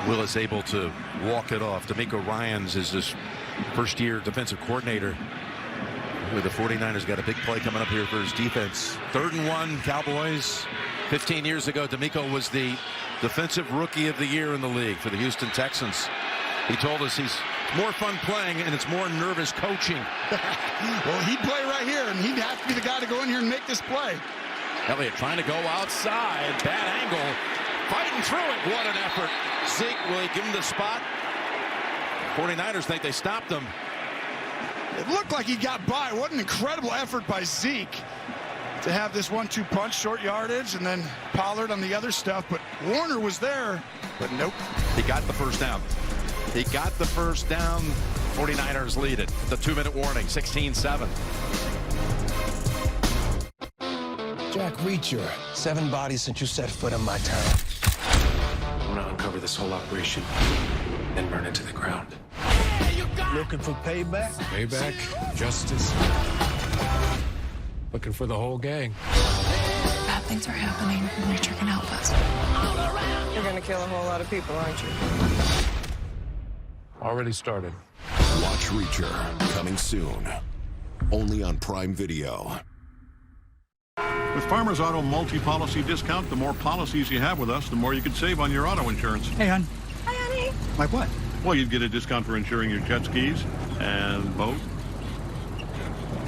Willis able to walk it off. D'Amico Ryans is this first-year defensive coordinator with the 49ers. Got a big play coming up here for his defense. 3rd and 1, Cowboys. 15 years ago, D'Amico was the defensive rookie of the year in the league for the Houston Texans. He told us he's more fun playing and it's more nervous coaching. Well, he'd play right here, and he'd have to be the guy to go in here and make this play. Elliott trying to go outside. Bad angle. Fighting through it. What an effort. Zeke, will he give him the spot? 49ers think they stopped him. It looked like he got by. What an incredible effort by Zeke to have this 1-2 punch, short yardage, and then Pollard on the other stuff. But Warner was there, but nope. He got the first down. He got the first down. 49ers lead it. The 2-minute warning, 16-7. Jack Reacher, 7 bodies since you set foot in my town. I'm gonna uncover this whole operation and burn it to the ground. Looking for payback? Payback, justice. Looking for the whole gang. Bad things are happening, and Reacher can help us. You're gonna kill a whole lot of people, aren't you? Already started. Watch Reacher, coming soon. Only on Prime Video. With Farmers Auto multi-policy discount, the more policies you have with us, the more you can save on your auto insurance. Hey, hon. Hi, honey. Like what? Well, you'd get a discount for insuring your jet skis and boat,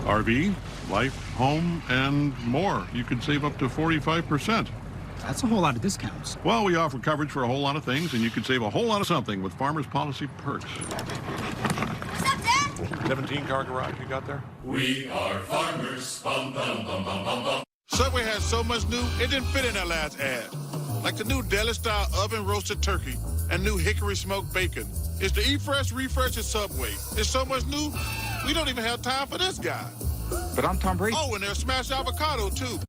RV, life, home, and more. You could save up to 45%. That's a whole lot of discounts. Well, we offer coverage for a whole lot of things, and you could save a whole lot of something with Farmers Policy Perks. What's up, Dad? 17-car garage you got there? We are farmers. Bum, bum, bum, bum, bum, bum. Subway has so much new, it didn't fit in that last ad. Like the new deli-style oven-roasted turkey and new hickory smoked bacon. It's the Eat Fresh, Refresh at Subway. There's so much new, we don't even have time for this guy. But I'm Tom Brady. Oh, and there's smashed avocado, too.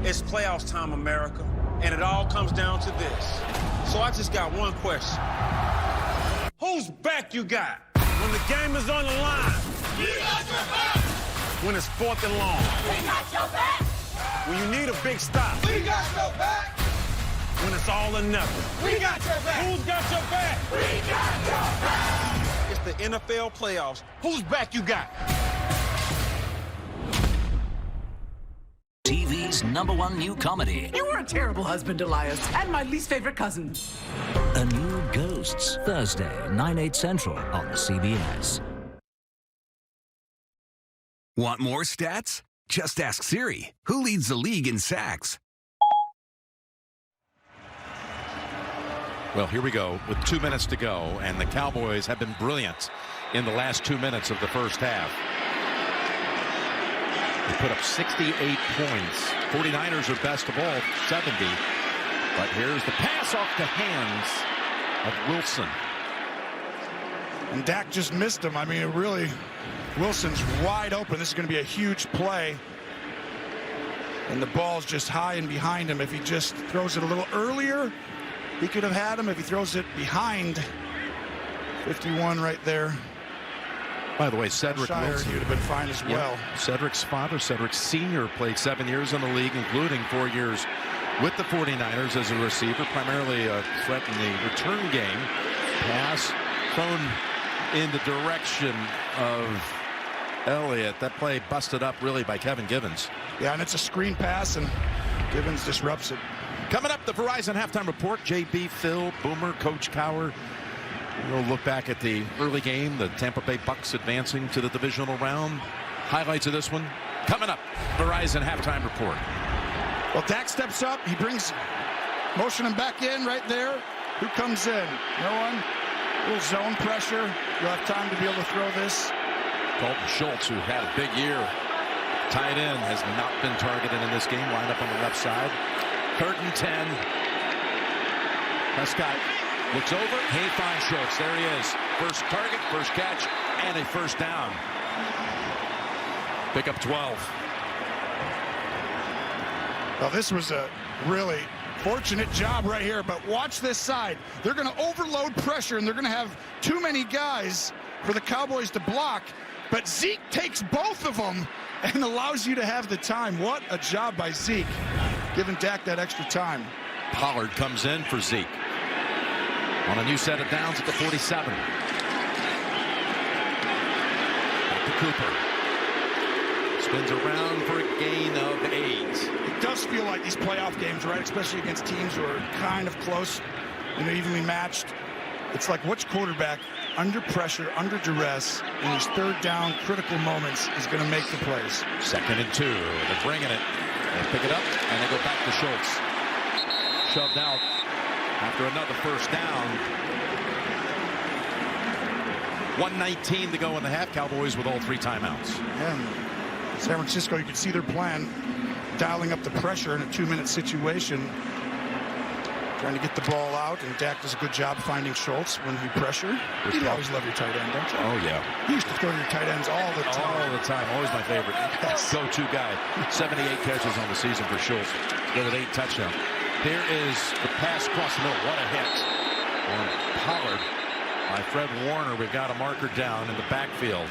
It's playoffs time, America, and it all comes down to this. So I just got one question. Whose back you got when the game is on the line? We got your back! When it's 4th and long? We got your back! When you need a big stop? We got your back! When it's all or nothing? We got your back! Who's got your back? We got your back! It's the NFL playoffs. Whose back you got? TV's #1 new comedy. You were a terrible husband, Elias, and my least favorite cousin. A New Ghosts, Thursday, 9/8 Central on CBS. Want more stats? Just ask Siri, who leads the league in sacks. Well, here we go with 2 minutes to go, and the Cowboys have been brilliant in the last 2 minutes of the first half. They put up 68 points. 49ers are best of all, 70. But here's the pass off the hands of Wilson. And Dak just missed him. I mean, it really, Wilson's wide open. This is going to be a huge play. And the ball's just high and behind him. If he just throws it a little earlier, he could have had him. If he throws it behind 51 right there. By the way, Cedric Wilson would have been fine as well. Cedric's father, Cedric Sr., played 7 years in the league, including 4 years with the 49ers as a receiver, primarily a threat in the return game. Pass thrown in the direction of Elliott. That play busted up really by Kevin Givens. Yeah, and it's a screen pass, and Givens disrupts it. Coming up, the Verizon Halftime Report. JB, Phil, Boomer, Coach Cowher. We'll look back at the early game, the Tampa Bay Bucks advancing to the divisional round. Highlights of this one coming up. Verizon Halftime Report. Well, Dak steps up. He brings, motion him back in right there. Who comes in? No one. A little zone pressure. You'll have time to be able to throw this. Dalton Schultz, who had a big year, tight end, has not been targeted in this game. Lined up on the left side. 3rd and 10. Prescott looks over. He finds Schultz. There he is. First target, first catch, and a first down. Pick up 12. Well, this was a really Fortunate job right here, but watch this side. They're going to overload pressure, and they're going to have too many guys for the Cowboys to block. But Zeke takes both of them and allows you to have the time. What a job by Zeke, giving Dak that extra time. Pollard comes in for Zeke on a new set of downs at the 47. Back to Cooper. Spins around for a gain of 8. It does feel like these playoff games, right? Especially against teams who are kind of close, evenly matched. It's like which quarterback under pressure, under duress, in these third down critical moments is going to make the plays. 2nd and 2. They're bringing it. They pick it up, and they go back to Schultz. Shoved out after another first down. 1:19 to go in the half. Cowboys with all 3 timeouts. And San Francisco, you can see their plan, dialing up the pressure in a 2-minute situation, trying to get the ball out, and Dak does a good job finding Schultz when he pressure. You always love your tight end, don't you? Oh, yeah. You used to throw to your tight ends all the time. All the time. Always my favorite. Yes. Go-to guy. 78 catches on the season for Schultz. Go with 8 touchdowns. Here is the pass across the middle. What a hit on Pollard by Fred Warner. We've got a marker down in the backfield.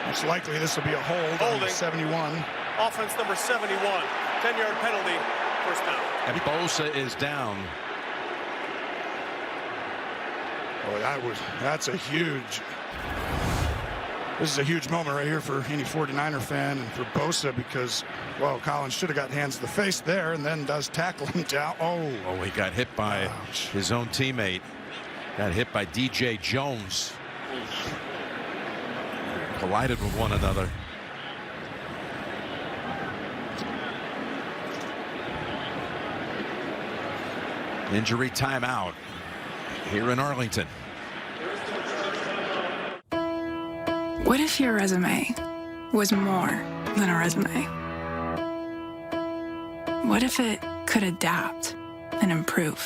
Most likely this will be a hold on 71. Offense number 71. 10-yard penalty. First down. And Bosa is down. Oh, that's a huge. This is a huge moment right here for any 49er fan and for Bosa because, well, Collins should have got hands to the face there and then does tackle him down. Oh, he got hit by his own teammate. Got hit by DJ Jones. Collided with one another. Injury timeout here in Arlington. What if your resume was more than a resume? What if it could adapt and improve?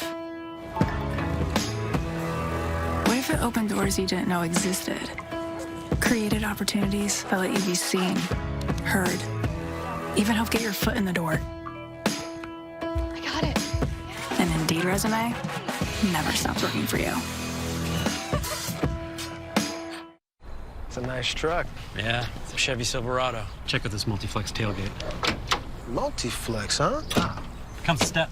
What if it opened doors you didn't know existed? Created opportunities that let you be seen, heard, even help get your foot in the door. I got it. An Indeed resume never stops working for you. It's a nice truck. Yeah, it's a Chevy Silverado. Check out this multi-flex tailgate. Multi-flex, huh? Comes a step.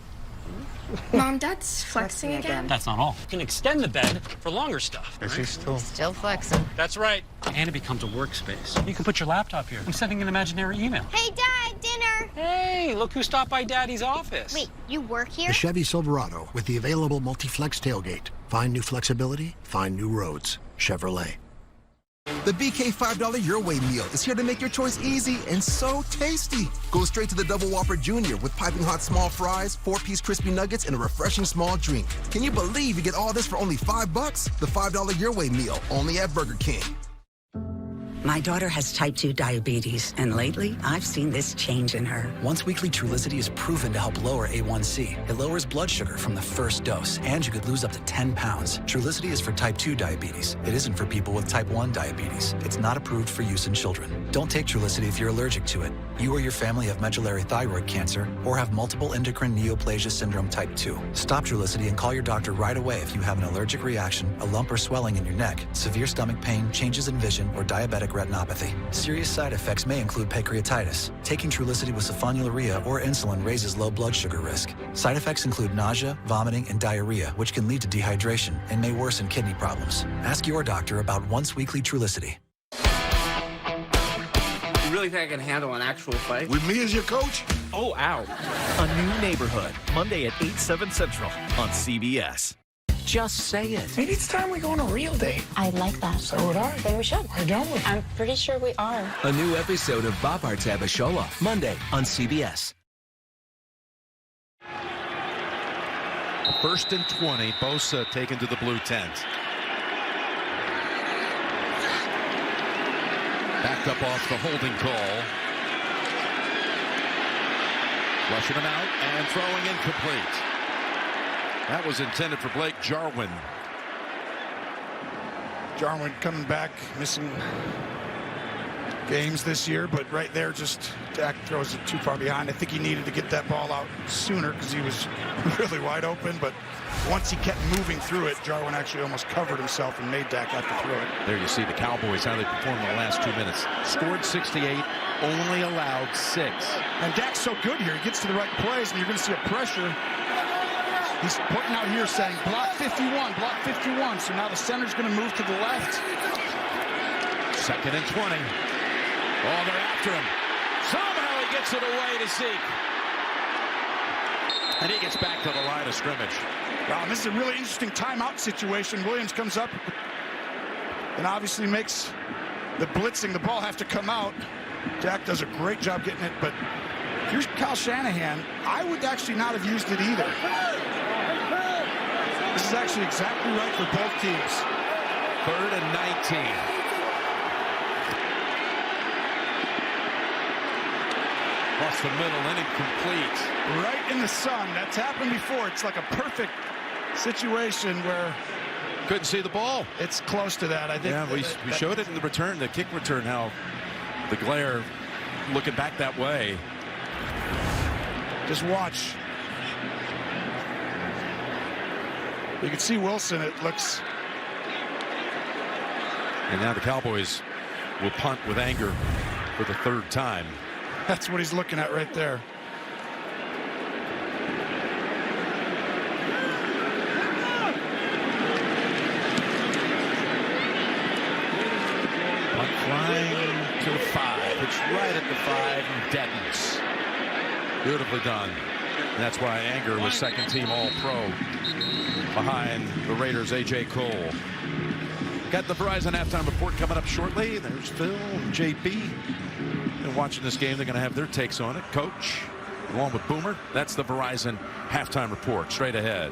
Mom, Dad's flexing again. That's not all. You can extend the bed for longer stuff. Is he still flexing? That's right. And it becomes a workspace. You can put your laptop here. I'm sending an imaginary email. Hey, Dad, dinner! Hey, look who stopped by Daddy's office. Wait, you work here? The Chevy Silverado with the available multi-flex tailgate. Find new flexibility, find new roads. Chevrolet. The BK $5 Your Way meal is here to make your choice easy and so tasty. Go straight to the Double Whopper Jr. with piping hot small fries, 4-piece crispy nuggets, and a refreshing small drink. Can you believe you get all this for only $5? The $5 Your Way meal, only at Burger King. My daughter has type 2 diabetes, and lately, I've seen this change in her. Once-weekly Trulicity is proven to help lower A1C. It lowers blood sugar from the first dose, and you could lose up to 10 pounds. Trulicity is for type 2 diabetes. It isn't for people with type 1 diabetes. It's not approved for use in children. Don't take Trulicity if you're allergic to it. You or your family have medullary thyroid cancer or have multiple endocrine neoplasia syndrome type 2. Stop Trulicity and call your doctor right away if you have an allergic reaction, a lump or swelling in your neck, severe stomach pain, changes in vision, or diabetic retinopathy. Serious side effects may include pancreatitis. Taking Trulicity with sulfonylurea or insulin raises low blood sugar risk. Side effects include nausea, vomiting, and diarrhea, which can lead to dehydration and may worsen kidney problems. Ask your doctor about once-weekly Trulicity. You really think I can handle an actual fight? With me as your coach? Oh, ow. A New Neighborhood, Monday at 8, 7 Central on CBS. Just say it. Maybe it's time we go on a real date. I like that. So would I. Then we should. Why don't we? I'm pretty sure we are. A new episode of Bob Hart's Abishola, Monday on CBS. 1st and 20. Bosa taken to the blue tent. Backed up off the holding call. Rushing him out and throwing incomplete. That was intended for Blake Jarwin. Jarwin coming back, missing games this year, but right there, just Dak throws it too far behind. I think he needed to get that ball out sooner because he was really wide open, but once he kept moving through it, Jarwin actually almost covered himself and made Dak have to throw it. There you see the Cowboys, how they performed in the last 2 minutes. Scored 68, only allowed 6. And Dak's so good here. He gets to the right plays, and you're going to see a pressure. He's pointing out here saying, block 51, block 51. So now the center's going to move to the left. 2nd and 20. Oh, they're after him. Somehow he gets it away to Zeke. And he gets back to the line of scrimmage. Wow, this is a really interesting timeout situation. Williams comes up and obviously makes the blitzing the ball have to come out. Dak does a great job getting it, but if you're Kyle Shanahan, I would actually not have used it either. This is actually exactly right for both teams. 3rd and 19. Across the middle, and incomplete. Right in the sun. That's happened before. It's like a perfect situation where couldn't see the ball. It's close to that. I think. Yeah, we showed it in the return, the kick return, how the glare looking back that way. Just watch. You can see Wilson, it looks. And now the Cowboys will punt with anger for the 3rd time. That's what he's looking at right there. Punt flying to the 5. It's right at the 5 and deadens. Beautifully done. And that's why Anger was 2nd team All-Pro behind the Raiders' A.J. Cole. Got the Verizon halftime report coming up shortly. There's Phil and JP. And watching this game, they're going to have their takes on it. Coach, along with Boomer. That's the Verizon halftime report. Straight ahead.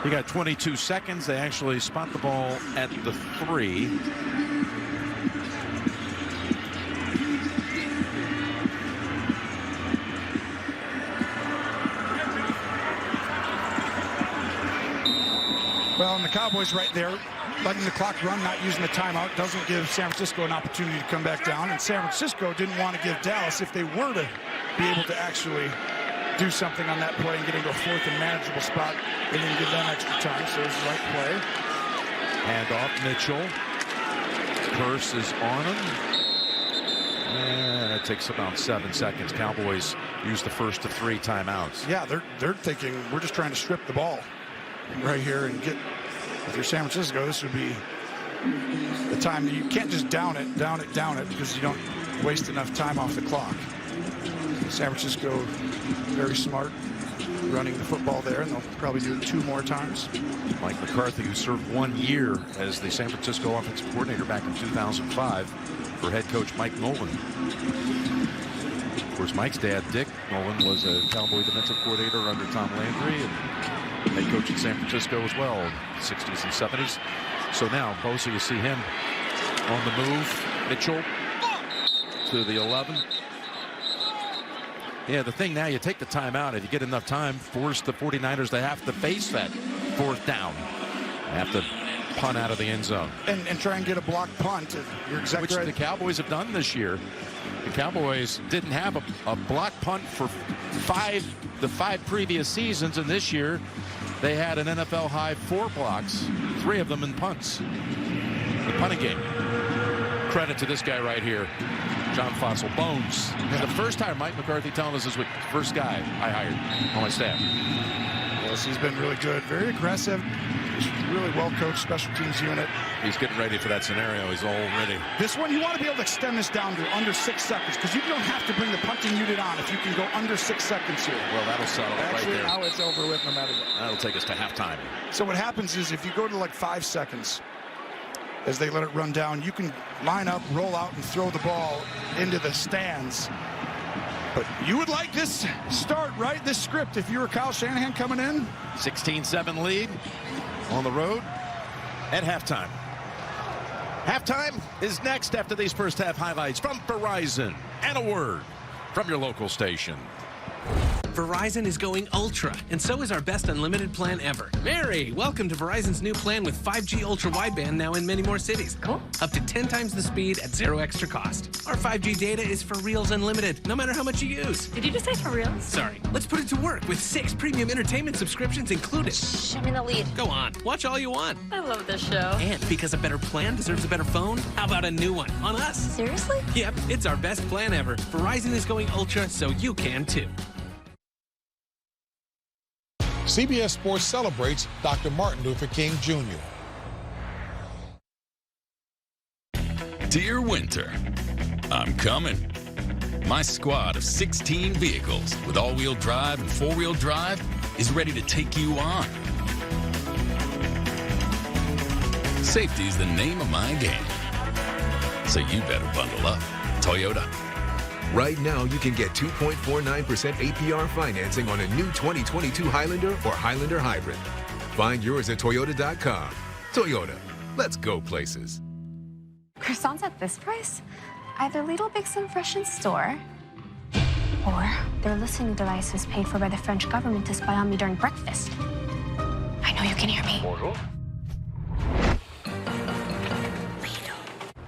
You got 22 seconds. They actually spot the ball at the 3. Well, and the Cowboys right there, letting the clock run, not using the timeout, doesn't give San Francisco an opportunity to come back down. And San Francisco didn't want to give Dallas, if they were to be able to actually do something on that play and get into a 4th and manageable spot, they didn't give them extra time, so it was the right play. Hand off Mitchell. Curse is on him. And it takes about 7 seconds. Cowboys use the first of 3 timeouts. Yeah, they're thinking, we're just trying to strip the ball right here and get, if you're San Francisco, this would be the time. You can't just down it, because you don't waste enough time off the clock. San Francisco, very smart, running the football there, and they'll probably do it 2 more times. Mike McCarthy, who served 1 year as the San Francisco offensive coordinator back in 2005 for head coach Mike Nolan. Of course, Mike's dad, Dick Nolan, was a Cowboy defensive coordinator under Tom Landry and head coach in San Francisco as well in the 60s and 70s. So now, Bosa, you see him on the move. Mitchell to the 11. Yeah, the thing now, you take the timeout. If you get enough time, force the 49ers to have to face that 4th down. They have to punt out of the end zone. And try and get a blocked punt. You're exactly Which right. the Cowboys have done this year. The Cowboys didn't have a blocked punt for the 5 previous seasons, and this year they had an NFL high 4 blocks, 3 of them in punts. The punting game. Credit to this guy right here, John Fossil Bones. The first time Mike McCarthy telling us this week, first guy I hired on my staff. Yes, he's been really good, very aggressive, really well coached special teams unit. He's getting ready for that scenario. He's all ready. This one, you want to be able to extend this down to under 6 seconds, because you don't have to bring the punting unit on if you can go under 6 seconds here. Well, that'll settle it right there. Now it's over with no matter what. That'll take us to halftime. So what happens is if you go to like 5 seconds, as they let it run down, you can line up, roll out, and throw the ball into the stands. But you would like this start, right? This script, if you were Kyle Shanahan coming in. 16-7 lead on the road at halftime. Halftime is next after these first half highlights from Verizon and a word from your local station. Verizon is going ultra, and so is our best unlimited plan ever. Mary, welcome to Verizon's new plan with 5G ultra wideband now in many more cities. Cool. Up to 10 times the speed at 0 extra cost. Our 5G data is for reals unlimited, no matter how much you use. Did you just say for reals? Sorry. Let's put it to work with 6 premium entertainment subscriptions included. Shh, I'm in the lead. Go on, watch all you want. I love this show. And because a better plan deserves a better phone, how about a new one on us? Seriously? Yep, it's our best plan ever. Verizon is going ultra, so you can too. CBS Sports celebrates Dr. Martin Luther King Jr. Dear Winter, I'm coming. My squad of 16 vehicles with all-wheel drive and four-wheel drive is ready to take you on. Safety is the name of my game. So you better bundle up. Toyota. Right now, you can get 2.49% APR financing on a new 2022 Highlander or Highlander Hybrid. Find yours at Toyota.com. Toyota, let's go places. Croissants at this price? Either Lidl bakes them fresh in store, or their listening devices paid for by the French government to spy on me during breakfast. I know you can hear me. Bonjour.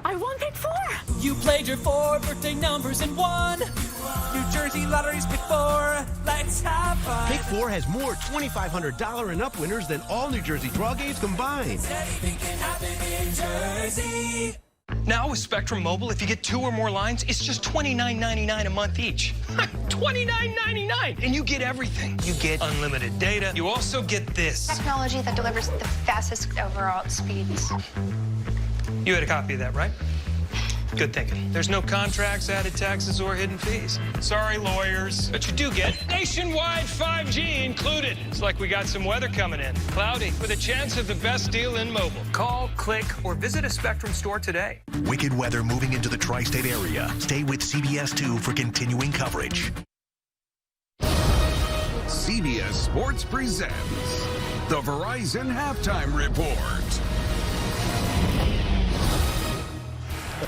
I won Pick 4! You played your 4 birthday numbers and won. New Jersey Lottery's Pick 4. Let's have fun. Pick 4 has more $2,500 and up winners than all New Jersey draw games combined. Anything can happen in Jersey. Now with Spectrum Mobile, if you get 2 or more lines, it's just $29.99 a month each. $29.99! And you get everything. You get unlimited data. You also get this. Technology that delivers the fastest overall speeds. You had a copy of that, right? Good thinking. There's no contracts, added taxes, or hidden fees. Sorry, lawyers. But you do get nationwide 5G included. It's like we got some weather coming in. Cloudy, with a chance of the best deal in mobile. Call, click, or visit a Spectrum store today. Wicked weather moving into the tri-state area. Stay with CBS 2 for continuing coverage. CBS Sports presents the Verizon Halftime Report.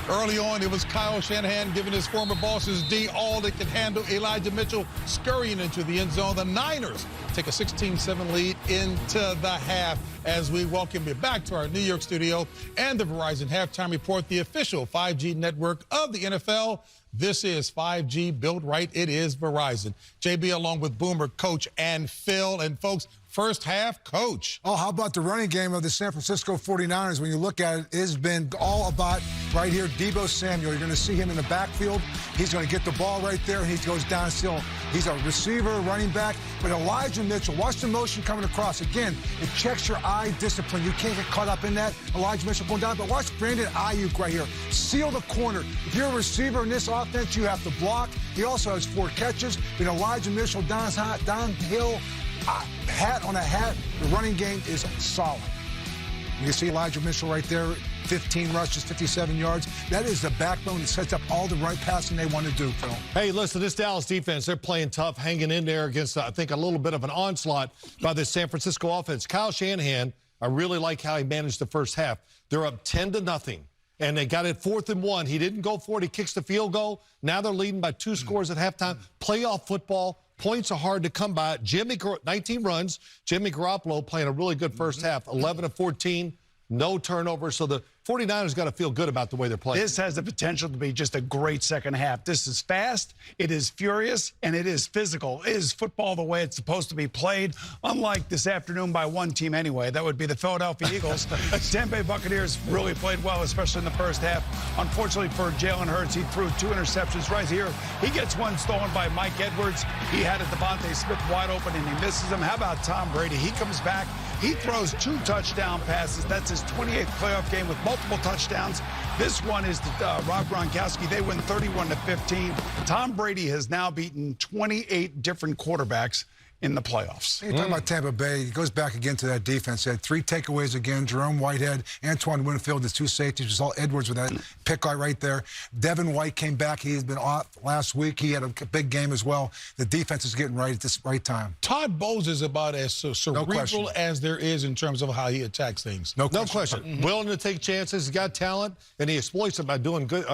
Early on, it was Kyle Shanahan giving his former bosses D all they could handle. Elijah Mitchell scurrying into the end zone. The Niners take a 16-7 lead into the half as we welcome you back to our New York studio and the Verizon Halftime Report, the official 5G network of the NFL. This is 5G built right. It is Verizon. JB along with Boomer, Coach, and Phil. And folks, first half, Coach. Oh, how about the running game of the San Francisco 49ers? When you look at it, it has been all about right here, Deebo Samuel. You're going to see him in the backfield. He's going to get the ball right there. He goes downfield. He's a receiver, running back. But Elijah Mitchell, watch the motion coming across. Again, it checks your eye discipline. You can't get caught up in that. Elijah Mitchell going down. But watch Brandon Aiyuk right here. Seal the corner. If you're a receiver in this offense, you have to block. He also has 4 catches. But Elijah Mitchell downhill, hat on a hat. The running game is solid. You can see Elijah Mitchell right there, 15 rushes, 57 yards. That is the backbone that sets up all the right passing they want to do, Phil. Hey, listen, this Dallas defense, they're playing tough, hanging in there against, I think, a little bit of an onslaught by the San Francisco offense. Kyle Shanahan, I really like how he managed the first half. They're up 10-0. And they got it 4th and 1. He didn't go for it. He kicks the field goal. Now they're leading by 2 scores at halftime. Playoff football. Points are hard to come by. 19 runs. Jimmy Garoppolo playing a really good first half. 11 of 14. No turnovers. So the 49ers got to feel good about the way they're playing. This has the potential to be just a great second half. This is fast, it is furious, and it is physical. It is football the way it's supposed to be played, unlike this afternoon by one team anyway. That would be the Philadelphia Eagles. Tampa Bay Buccaneers really played well, especially in the first half. Unfortunately for Jalen Hurts, he threw 2 interceptions right here. He gets one stolen by Mike Edwards. He had Devontae Smith wide open, and he misses him. How about Tom Brady? He comes back. He throws 2 touchdown passes. That's his 28th playoff game with multiple touchdowns. This one is to Rob Gronkowski. They win 31-15. Tom Brady has now beaten 28 different quarterbacks in the playoffs. You're talking about Tampa Bay. He goes back again to that defense. They had 3 takeaways again. Jerome Whitehead, Antoine Winfield, the 2 safeties. You saw Edwards with that pick right there. Devin White came back. He has been off last week. He had a big game as well. The defense is getting right at this right time. Todd Bowles is about as cerebral as there is in terms of how he attacks things. No question. Mm-hmm. Willing to take chances. He's got talent, and he exploits it by doing good,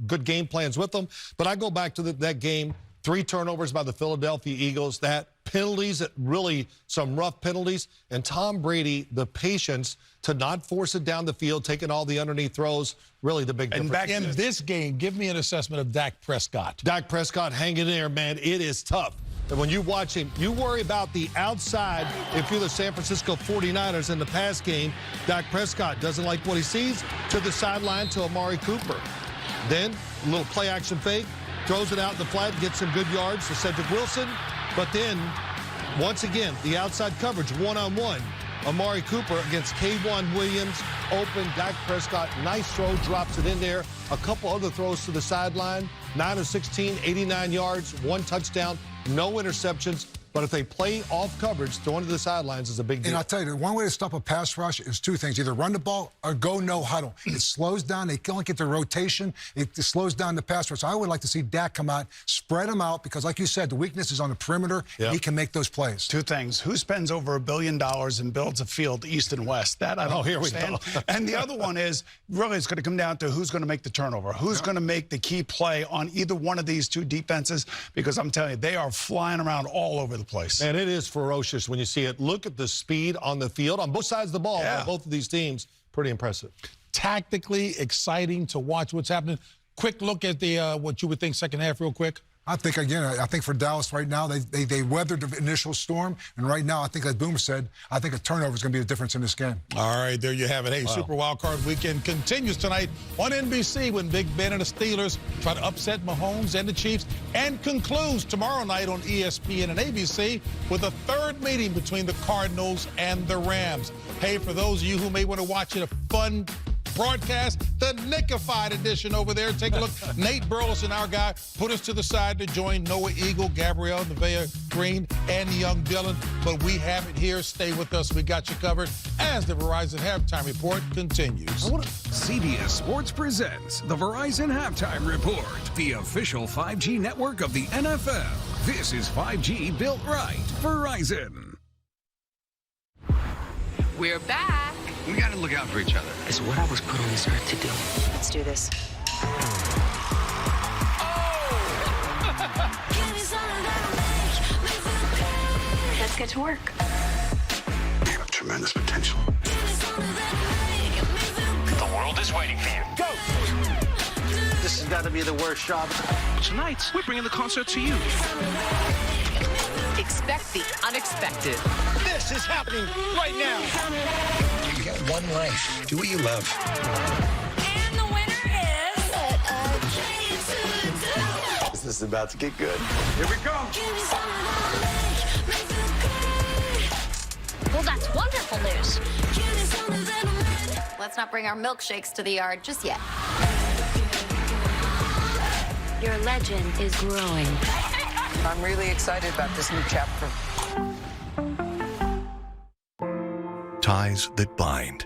good game plans with them. But I go back to that game 3 turnovers by the Philadelphia Eagles. That penalties, really some rough penalties. And Tom Brady, the patience to not force it down the field, taking all the underneath throws, really the big difference. And back in this game, give me an assessment of Dak Prescott. Dak Prescott hanging in there, man. It is tough. And when you watch him, you worry about the outside. If you're the San Francisco 49ers in the pass game, Dak Prescott doesn't like what he sees, to the sideline to Amari Cooper. Then a little play action fake, throws it out in the flat, gets some good yards to Cedric Wilson. But then, once again, the outside coverage, one-on-one. Amari Cooper against K'Wan Williams, open. Dak Prescott, nice throw, drops it in there. A couple other throws to the sideline. 9 of 16, 89 yards, 1 touchdown, no interceptions. But if they play off coverage, throwing to the sidelines is a big deal. And I'll tell you, one way to stop a pass rush is 2 things. Either run the ball or go no huddle. It slows down. They can't get the rotation. It slows down the pass rush. So I would like to see Dak come out, spread them out, because like you said, the weakness is on the perimeter. Yep. He can make those plays. 2 things. Who spends over $1 billion and builds a field east and west? That I don't understand. We go. And the other one is, really, it's going to come down to who's going to make the turnover. Who's going to make the key play on either one of these 2 defenses? Because I'm telling you, they are flying around all over the place. And it is ferocious when you see it. Look at the speed on the field on both sides of the ball. Yeah. Both of these teams, pretty impressive. Tactically exciting to watch what's happening. Quick look at the what you would think second half real quick. I think, again, I think for Dallas right now, they weathered the initial storm. And right now, I think, as Boomer said, I think a turnover is going to be the difference in this game. All right, there you have it. Hey, Super Wild Card Weekend continues tonight on NBC when Big Ben and the Steelers try to upset Mahomes and the Chiefs, and concludes tomorrow night on ESPN and ABC with a 3rd meeting between the Cardinals and the Rams. Hey, for those of you who may want to watch it, a fun broadcast, the Nickified edition over there. Take a look. Nate Burleson, our guy, put us to the side to join Noah Eagle, Gabrielle Nevaeh Green, and young Dylan. But we have it here. Stay with us. We got you covered as the Verizon Halftime Report continues. CBS Sports presents the Verizon Halftime Report, the official 5G network of the NFL. This is 5G built right. Verizon. We're back. We got to look out for each other. It's what I was put on this earth to do. Let's do this. Let's get to work. You have tremendous potential. The world is waiting for you. Go! This has got to be the worst job. Tonight, we're bringing the concert to you. Expect the unexpected. This is happening right now. You get one life. Do what you love. And the winner is... This is about to get good. Here we come. Well, that's wonderful news. Let's not bring our milkshakes to the yard just yet. Your legend is growing. I'm really excited about this new chapter. Ties that bind.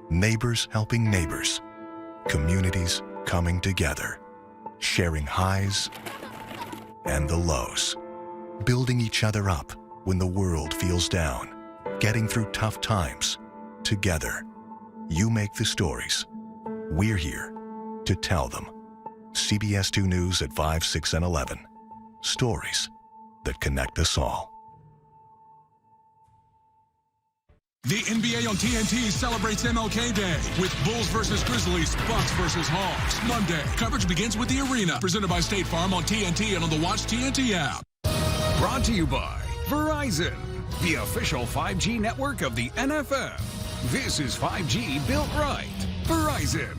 Neighbors helping neighbors. Communities coming together. Sharing highs and the lows. Building each other up when the world feels down. Getting through tough times. Together. You make the stories. We're here to tell them. CBS 2 News at 5, 6, and 11. Stories that connect us all. The NBA on TNT celebrates MLK Day with Bulls versus Grizzlies, Bucks versus Hawks. Monday, coverage begins with The Arena, presented by State Farm on TNT and on the Watch TNT app. Brought to you by Verizon, the official 5G network of the NFL. This is 5G built right. Verizon.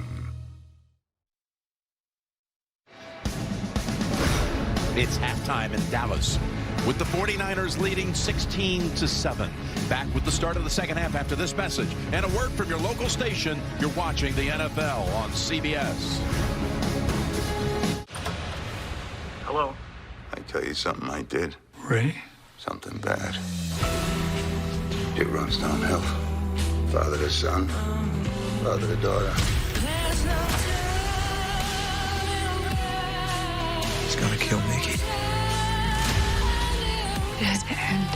It's halftime in Dallas, with the 49ers leading 16-7. Back with the start of the second half after this message and a word from your local station. You're watching the NFL on CBS. Hello. I tell you something I did. Ray? Something bad. It runs downhill. Father to son, father to daughter. He's gonna kill Mickey. It has been earned.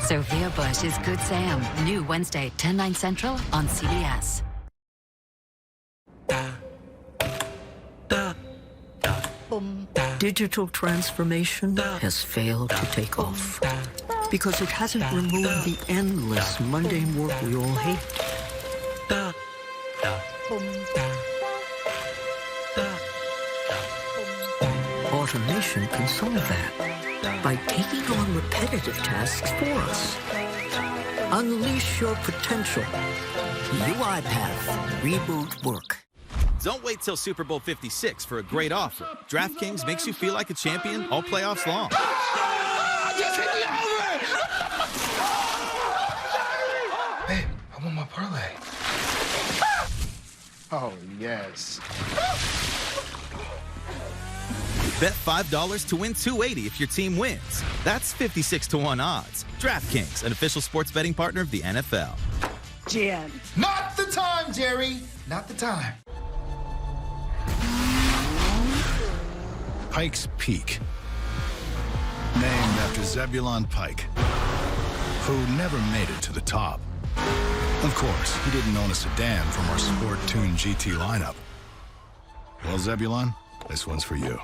Sophia Bush is Good Sam. New Wednesday, 10/9 Central on CBS. Digital transformation has failed to take off because it hasn't removed the endless mundane work we all hate. Automation can solve that by taking on repetitive tasks for us. Unleash your potential. UiPath. Reboot work. Don't wait till Super Bowl 56 for a great offer. DraftKings makes you feel like a champion all playoffs long. Hey, I want my parlay. Oh, yes. Bet $5 to win $280 if your team wins. That's 56-1 odds. DraftKings, an official sports betting partner of the NFL. Jen. Not the time, Jerry. Not the time. Pike's Peak, named after Zebulon Pike, who never made it to the top. Of course, he didn't own a sedan from our sport-tuned GT lineup. Well, Zebulon, this one's for you.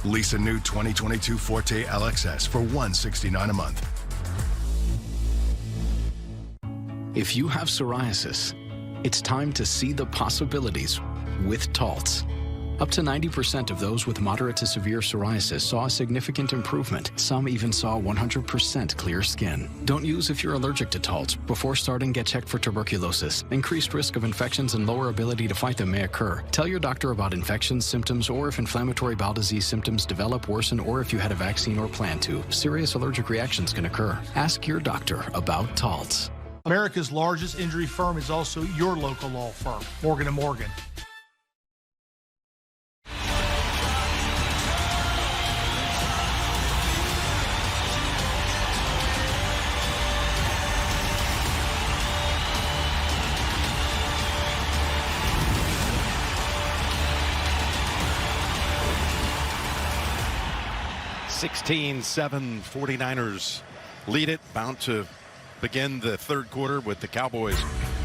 Lease a new 2022 Forte LXS for $169 a month. If you have psoriasis, it's time to see the possibilities with Taltz. Up to 90% of those with moderate to severe psoriasis saw a significant improvement. Some even saw 100% clear skin. Don't use if you're allergic to Taltz. Before starting, get checked for tuberculosis. Increased risk of infections and lower ability to fight them may occur. Tell your doctor about infections, symptoms, or if inflammatory bowel disease symptoms develop, worsen, or if you had a vaccine or plan to. Serious allergic reactions can occur. Ask your doctor about Taltz. America's largest injury firm is also your local law firm, Morgan & Morgan. (16-7) 49ers lead it, bound to begin the third quarter with the Cowboys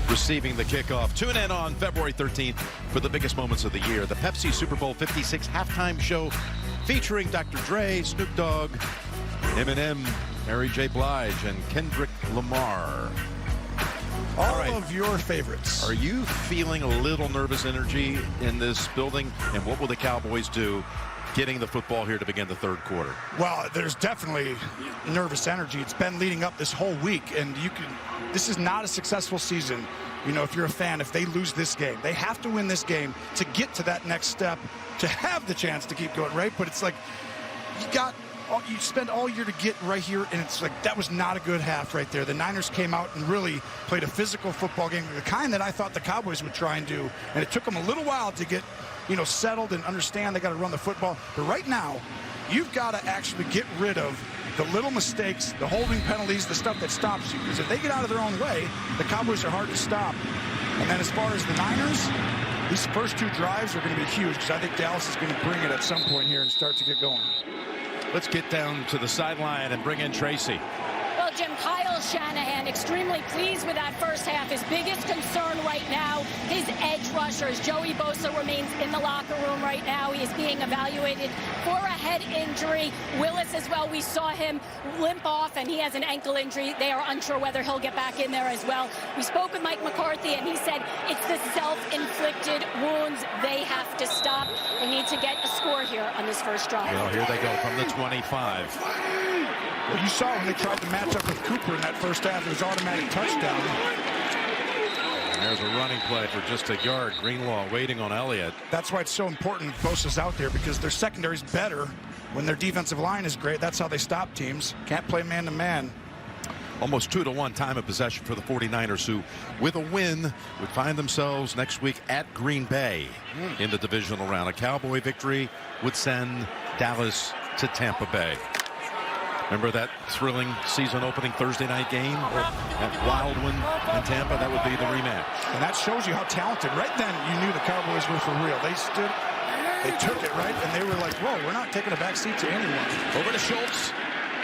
receiving the kickoff. Tune in on February 13th for the biggest moments of the year. The Pepsi Super Bowl 56 halftime show featuring Dr. Dre, Snoop Dogg, Eminem, Mary J. Blige, and Kendrick Lamar. All of your favorites. Are you feeling a little nervous energy in this building? And what will the Cowboys do getting the football here to begin the third quarter? Well, there's definitely nervous energy. It's been leading up this whole week, and this is not a successful season. You know, if you're a fan, if they lose this game, they have to win this game to get to that next step, to have the chance to keep going, right? But it's like you spend all year to get right here, and it's like that was not a good half right there. The Niners came out and really played a physical football game, the kind that I thought the Cowboys would try and do, and it took them a little while to get settled and understand they got to run the football. But right now, you've got to actually get rid of the little mistakes, the holding penalties, the stuff that stops you. Because if they get out of their own way, the Cowboys are hard to stop. And then as far as the Niners, these first two drives are going to be huge because I think Dallas is going to bring it at some point here and start to get going. Let's get down to the sideline and bring in Tracy. Well, Jim, Kyle Shanahan extremely pleased with that first half. His biggest concern right now, his edge rushers. Joey Bosa remains in the locker room right now. He is being evaluated for a head injury. Willis as well, we saw him limp off, and he has an ankle injury. They are unsure whether he'll get back in there as well. We spoke with Mike McCarthy, and he said it's the self-inflicted wounds they have to stop. They need to get a score here on this first drive. Well, here they go from the 25. Well, you saw when they tried to match up with Cooper in that first half, it was automatic touchdown. There's a running play for just a yard. Greenlaw waiting on Elliott. That's why it's so important Bosa's out there, because their secondary's better when their defensive line is great. That's how they stop teams. Can't play man-to-man. Almost 2-1 time of possession for the 49ers, who, with a win, would find themselves next week at Green Bay in the divisional round. A Cowboy victory would send Dallas to Tampa Bay. Remember that thrilling season-opening Thursday night game at Wildwood in Tampa? That would be the rematch. And that shows you how talented. Right then, you knew the Cowboys were for real. They They took it, right? And they were like, whoa, we're not taking a back seat to anyone. Over to Schultz.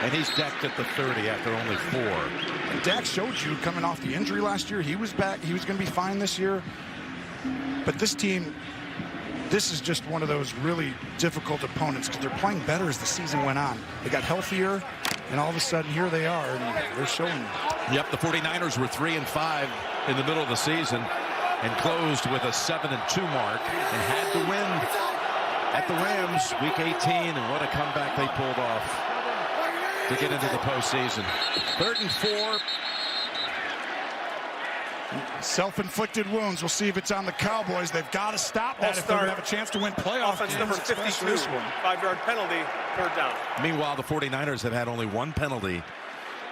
And he's decked at the 30 after only 4. And Dak showed you coming off the injury last year. He was back. He was going to be fine this year. But this team, this is just one of those really difficult opponents because they're playing better as the season went on. They got healthier, and all of a sudden, here they are, and they're showing. Yep, the 49ers were 3-5 in the middle of the season and closed with a 7-2 mark and had to win at the Rams week 18, and what a comeback they pulled off to get into the postseason. 3rd and 4. Self-inflicted wounds. We'll see if it's on the Cowboys. They've got to stop that if they're going to have a chance to win playoff Offense games. number 52, 5-yard penalty, 3rd down. Meanwhile, the 49ers have had only 1 penalty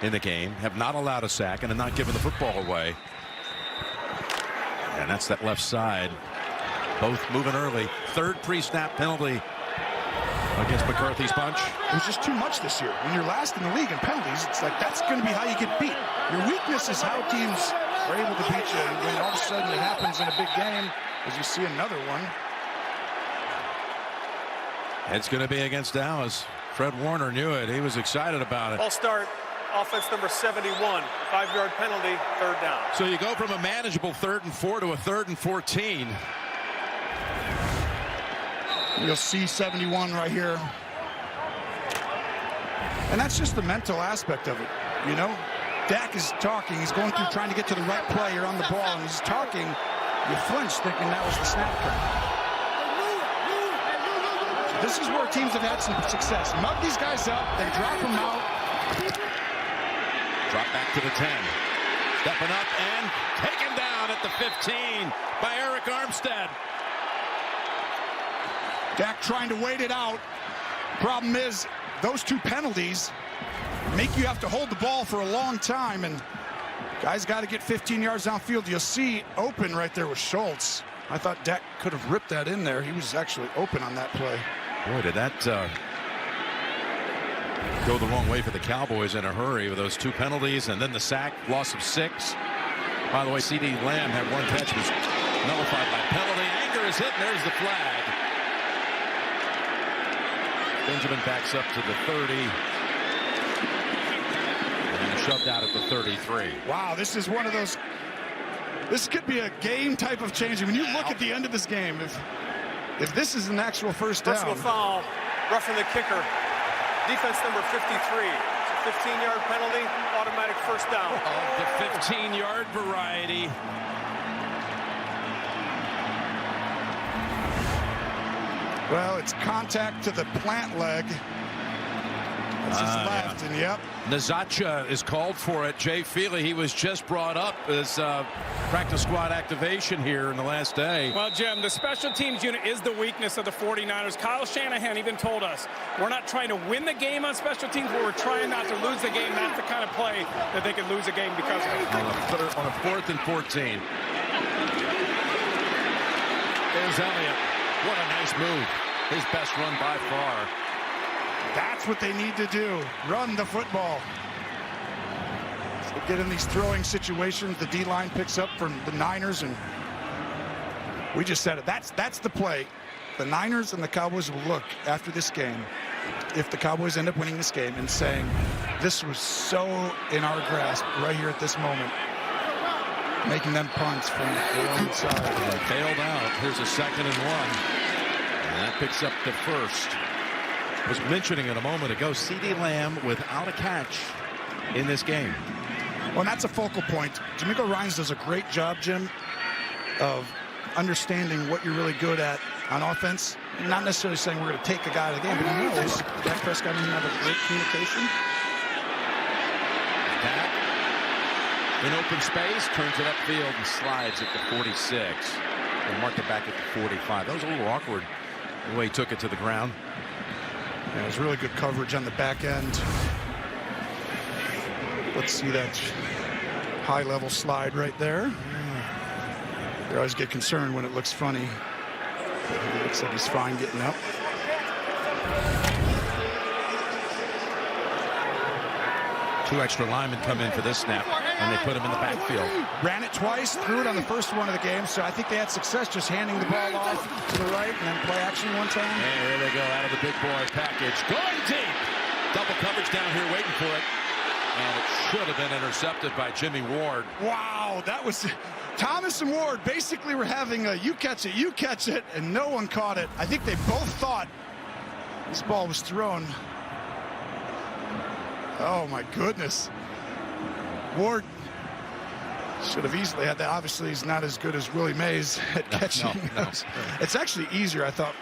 in the game, have not allowed a sack, and have not given the football away. And that's that left side. Both moving early. 3rd pre-snap penalty against McCarthy's bunch. It was just too much this year. When you're last in the league in penalties, it's like that's going to be how you get beat. Your weakness is how teams are able to beat you. And when all of a sudden it happens in a big game, as you see another one. It's going to be against Dallas. Fred Warner knew it. He was excited about it. False start. Offense number 71, 5-yard penalty, 3rd down. So you go from a manageable 3rd and 4 to a 3rd and 14. You'll see 71 right here. And that's just the mental aspect of it, you know? Dak is talking. He's going through trying to get to the right play. You're on the ball, and he's talking. You flinch thinking that was the snap count. So this is where teams have had some success. Mug these guys up, then drop them out. Drop back to the 10. Stepping up and taken down at the 15 by Eric Armstead. Dak trying to wait it out. Problem is, those 2 penalties make you have to hold the ball for a long time, and guys got to get 15 yards downfield. You'll see open right there with Schultz. I thought Dak could have ripped that in there. He was actually open on that play. Boy, did that go the wrong way for the Cowboys in a hurry with those 2 penalties and then the sack, loss of 6. By the way, C.D. Lamb had 1 catch, was nullified by penalty. Anger is hit, and there's the flag. Benjamin backs up to the 30 and shoved out at the 33. Wow, this is one of those. This could be a game type of change. When you look at the end of this game, if this is an actual first down. Personal foul, roughing the kicker. Defense number 53. 15-yard penalty, automatic 1st down. The 15-yard variety. Well, it's contact to the plant leg. That's his left, and yep. Nazacha is called for it. Jay Feely, he was just brought up as practice squad activation here in the last day. Well, Jim, the special teams unit is the weakness of the 49ers. Kyle Shanahan even told us, we're not trying to win the game on special teams, but we're trying not to lose the game. That's the kind of play that they can lose a game because of it. On a 4th and 14. There's Elliott. What a nice move. His best run by far. That's what they need to do. Run the football. So get in these throwing situations. The D-line picks up from the Niners, and we just said it. That's the play. The Niners and the Cowboys will look after this game, if the Cowboys end up winning this game, and saying, this was so in our grasp right here at this moment. Making them punts from their own side. Bailed out. Here's a 2nd and 1. And that picks up the 1st. I was mentioning it a moment ago, C.D. Lamb without a catch in this game. Well, and that's a focal point. D'Amico Ryans does a great job, Jim, of understanding what you're really good at on offense. Not necessarily saying we're going to take a guy out of the game, but he knows Dak Prescott and him have a great communication. Dak in open space, turns it upfield and slides at the 46. And mark it back at the 45. That was a little awkward the way he took it to the ground. Yeah, it was really good coverage on the back end. Let's see that high-level slide right there. They always get concerned when it looks funny. It looks like he's fine getting up. 2 extra linemen come in for this snap, and they put him in the backfield. Ran it twice, threw it on the first one of the game, so I think they had success just handing the ball off to the right and then play action one time. And here they go out of the big boy package. Going deep. Double coverage down here waiting for it. And it should have been intercepted by Jimmy Ward. Wow, that was... Thomas and Ward basically were having a you catch it, and no one caught it. I think they both thought this ball was thrown. Oh, my goodness. Ward should have easily had that. Obviously, he's not as good as Willie Mays at catching. No. It's actually easier, I thought,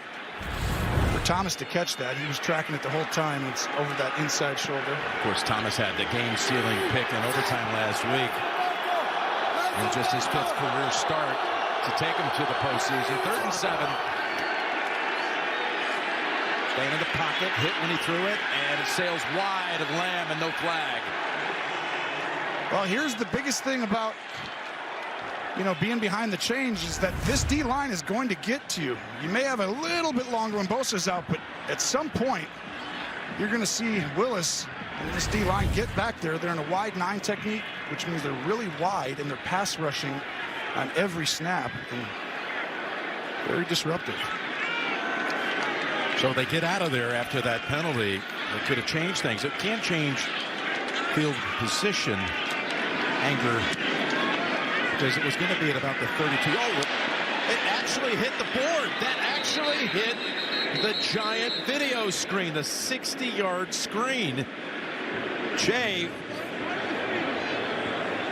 for Thomas to catch that. He was tracking it the whole time. It's over that inside shoulder. Of course, Thomas had the game-sealing pick in overtime last week. And just his 5th career start to take him to the postseason. 3rd and 7. Staying in the pocket, hit when he threw it, and it sails wide of Lamb and no flag. Well, here's the biggest thing about, being behind the change is that this D-line is going to get to you. You may have a little bit longer when Bosa's out, but at some point, you're going to see Willis and this D-line get back there. They're in a wide 9 technique, which means they're really wide, and they're pass rushing on every snap, and very disruptive. So they get out of there after that penalty. It could have changed things. It can change field position, anger, because it was going to be at about the 32. Oh, it actually hit the board. That actually hit the giant video screen, the 60-yard screen.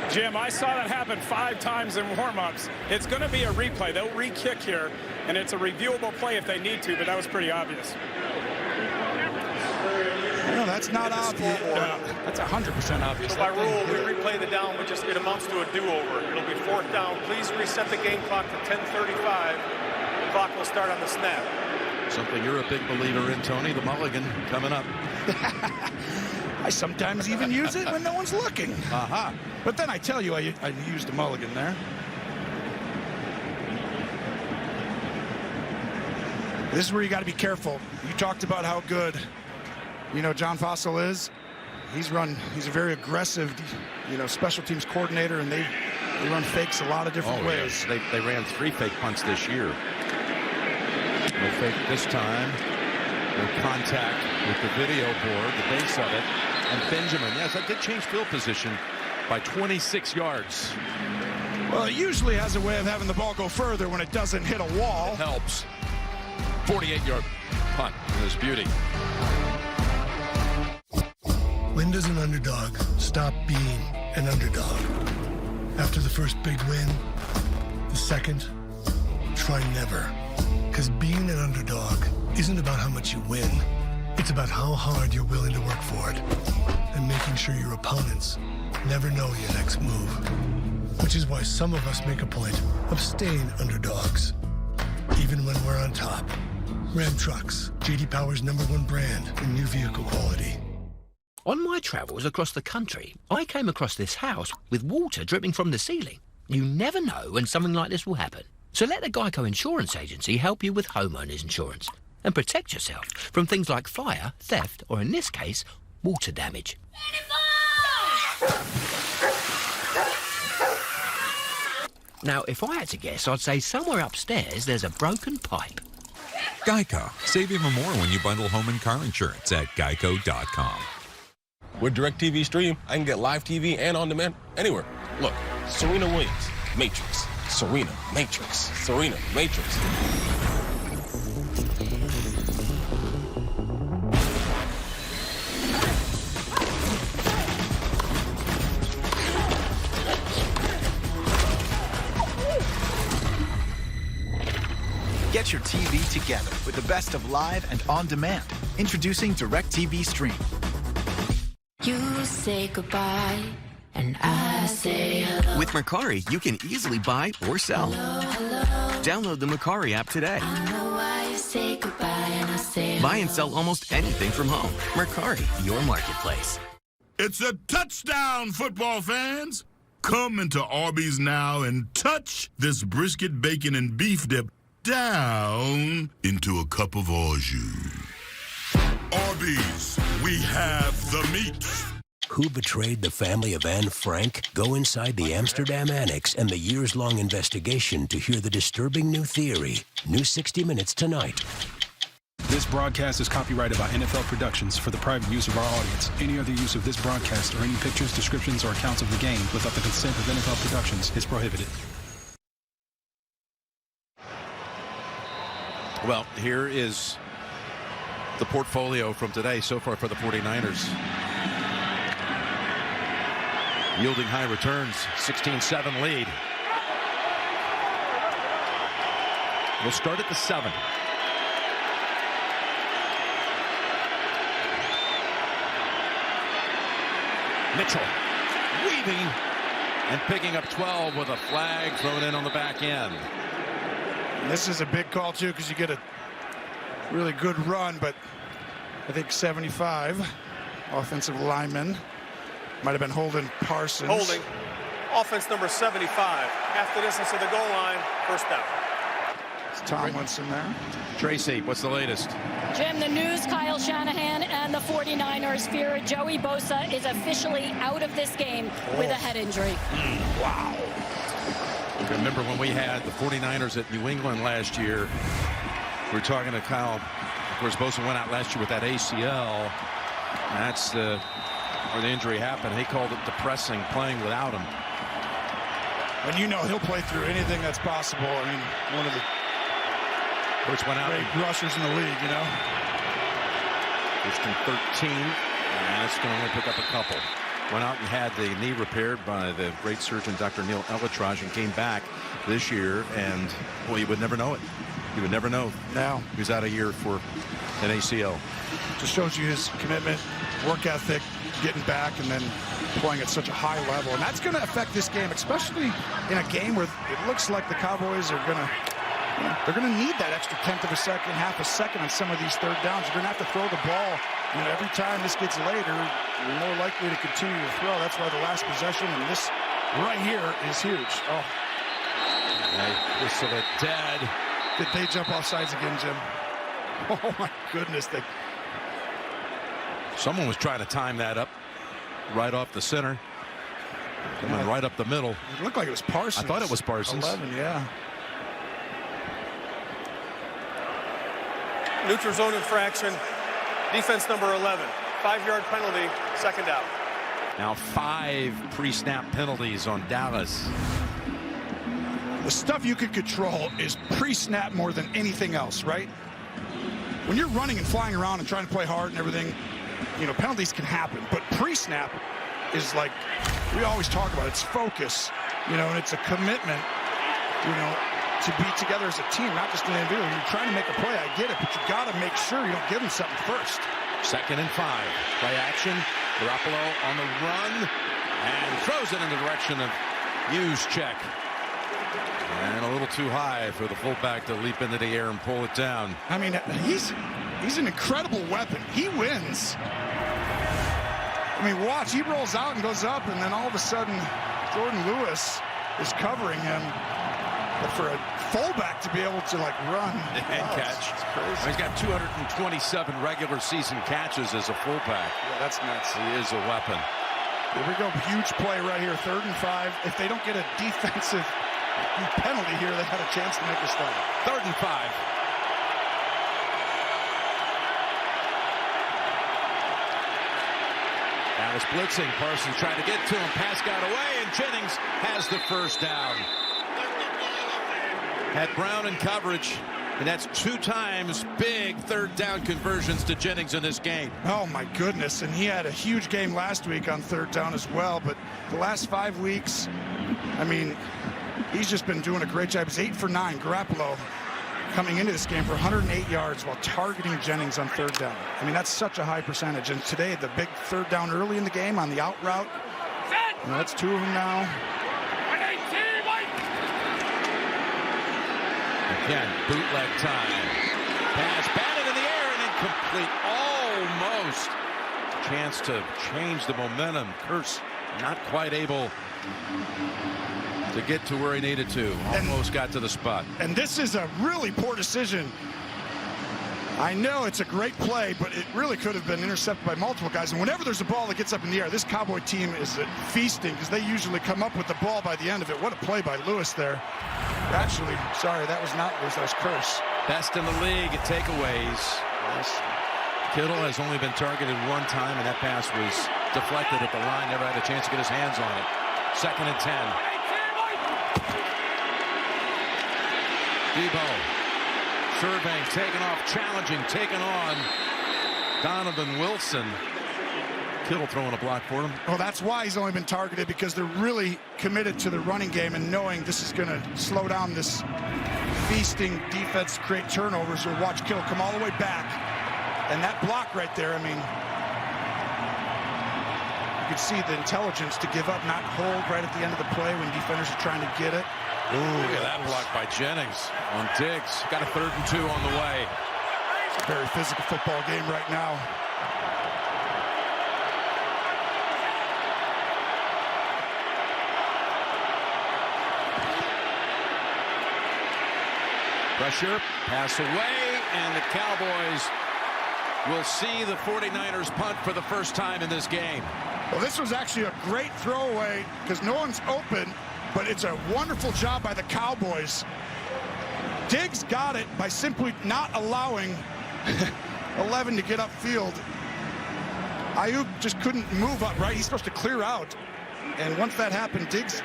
Jim, I saw that happen 5 times in warm-ups. It's going to be a replay. They'll re-kick here, and it's a reviewable play if they need to, but that was pretty obvious. No, that's not obvious. That's 100% obvious. So by rule, we replay the down, but it amounts to a do-over. It'll be 4th down. Please reset the game clock to 10:35. The clock will start on the snap. Something you're a big believer in, Tony, the mulligan coming up. I sometimes even use it when no one's looking. Aha. But then I tell you, I used a mulligan there. This is where you got to be careful. You talked about how good, John Fossil is. He's a very aggressive, special teams coordinator, and they run fakes a lot of different ways. Yes. They ran 3 fake punts this year. No fake this time. No contact with the video board, the base of it. And Benjamin, yes, that did change field position by 26 yards. Well, it usually has a way of having the ball go further when it doesn't hit a wall. It helps. 48-yard punt. There's beauty. When does an underdog stop being an underdog? After the first big win? The second? Try never. Because being an underdog isn't about how much you win. It's about how hard you're willing to work for it. And making sure your opponents never know your next move. Which is why some of us make a point of staying underdogs, even when we're on top. Ram Trucks, J.D. Power's #1 brand in new vehicle quality. On my travels across the country, I came across this house with water dripping from the ceiling. You never know when something like this will happen. So let the Geico Insurance Agency help you with homeowners insurance and protect yourself from things like fire, theft, or in this case, water damage. Now, if I had to guess, I'd say somewhere upstairs there's a broken pipe. Geico. Save even more when you bundle home and car insurance at geico.com. With DirecTV Stream, I can get live TV and on-demand anywhere. Look, Serena Williams, Matrix. Serena, Matrix. Serena, Matrix. Get your TV together with the best of live and on-demand. Introducing DirecTV Stream. You say goodbye, and I say hello. With Mercari, you can easily buy or sell. Hello, hello. Download the Mercari app today. I know why you say goodbye, and I say hello. Buy and sell almost anything from home. Mercari, your marketplace. It's a touchdown, football fans! Come into Arby's now and touch this brisket, bacon, and beef dip down into a cup of au jus. Arby's, we have the meat. Who betrayed the family of Anne Frank? Go inside the Amsterdam Annex and the years-long investigation to hear the disturbing new theory. New 60 Minutes tonight. This broadcast is copyrighted by NFL Productions for the private use of our audience. Any other use of this broadcast or any pictures, descriptions, or accounts of the game without the consent of NFL Productions is prohibited. Well, here is the portfolio from today so far for the 49ers. Yielding high returns, 16-7 lead. We'll start at the 7. Mitchell weaving and picking up 12 with a flag thrown in on the back end. And this is a big call, too, because you get a really good run, but I think 75 offensive lineman might have been holding Parsons. Holding. Offense number 75. Half the distance to the goal line. First down. It's Tomlinson there. Tracy, what's the latest? Jim, the news, Kyle Shanahan and the 49ers fear Joey Bosa is officially out of this game with a head injury. Wow. Remember when we had the 49ers at New England last year? We were talking to Kyle. Of course, Bosa went out last year with that ACL. That's where the injury happened. He called it depressing playing without him. And you know he'll play through anything that's possible. I mean, one of the great rushers in the league, you know. First and 13, and it's going to only pick up a couple. Went out and had the knee repaired by the great surgeon, Dr. Neil Elitrage, and came back this year, and, well, you would never know it. You would never know. Now he was out a year for an ACL. Just shows you his commitment, work ethic, getting back, and then playing at such a high level. And that's going to affect this game, especially in a game where it looks like the Cowboys are going to, they're going to need that extra tenth of a second, half a second on some of these third downs. You're going to have to throw the ball. You know, every time this gets later, you're more likely to continue to throw. That's why the last possession and this right here is huge. Oh, whistle it dead. Did they jump off sides again, Jim? Oh my goodness! Someone was trying to time that up right off the center. Coming right up the middle. It looked like it was Parsons. I thought it was Parsons. 11, yeah. Neutral zone infraction. Defense number 11. 5-yard penalty. Second down. Now 5 pre-snap penalties on Dallas. The stuff you can control is pre-snap more than anything else, right? When you're running and flying around and trying to play hard and everything, you know, penalties can happen. But pre-snap is like, we always talk about, it's focus, you know, and it's a commitment, you know, to be together as a team, not just an individual. You're trying to make a play, I get it, but you got to make sure you don't give them something first. 2nd and 5. Play action. Garoppolo on the run and throws it in the direction of Juszczyk. And a little too high for the fullback to leap into the air and pull it down. I mean, he's an incredible weapon. He wins. I mean, watch, he rolls out and goes up, and then all of a sudden, Jordan Lewis is covering him. But for a fullback to be able to, like, run and catch. He's got 227 regular season catches as a fullback. Yeah, that's nuts. He is a weapon. Here we go. Huge play right here. 3rd and 5. If they don't get a defensive penalty here, they had a chance to make a stop. 3rd and 5. Dallas blitzing. Parsons trying to get to him. Pass got away, and Jennings has the first down. Had Brown in coverage, and that's 2 times big 3rd down conversions to Jennings in this game. Oh my goodness, and he had a huge game last week on 3rd down as well, but the last 5 weeks, I mean, he's just been doing a great job. He's 8 for 9. Garoppolo coming into this game for 108 yards while targeting Jennings on 3rd down. I mean, that's such a high percentage, and today the big 3rd down early in the game on the out route, you know, that's 2 of them now. Again, bootleg time. Pass batted in the air and incomplete. Almost. Chance to change the momentum. Kurtz not quite able to get to where he needed to. Almost got to the spot. And this is a really poor decision. I know it's a great play, but it really could have been intercepted by multiple guys. And whenever there's a ball that gets up in the air, this Cowboy team is feasting because they usually come up with the ball by the end of it. What a play by Lewis there. Actually, sorry, that was not Lewis, that was Curse. Best in the league at takeaways. Yes. Kittle has only been targeted one time, and that pass was deflected at the line. Never had a chance to get his hands on it. 2nd and 10. Debo surveying, taking off, challenging, taking on Donovan Wilson. Kittle throwing a block for him. Well, that's why he's only been targeted, because they're really committed to the running game and knowing this is going to slow down this feasting defense, create turnovers. Or watch Kittle come all the way back. And that block right there, I mean, you could see the intelligence to give up, not hold right at the end of the play when defenders are trying to get it. Ooh, look at that block by Jennings on Diggs. Got a 3rd and 2 on the way. It's a very physical football game right now. Pressure, pass away, and the Cowboys will see the 49ers punt for the first time in this game. Well, this was actually a great throwaway because no one's open, but it's a wonderful job by the Cowboys. Diggs got it by simply not allowing 11 to get upfield. Aiyuk just couldn't move up, right? He's supposed to clear out. And once that happened, Diggs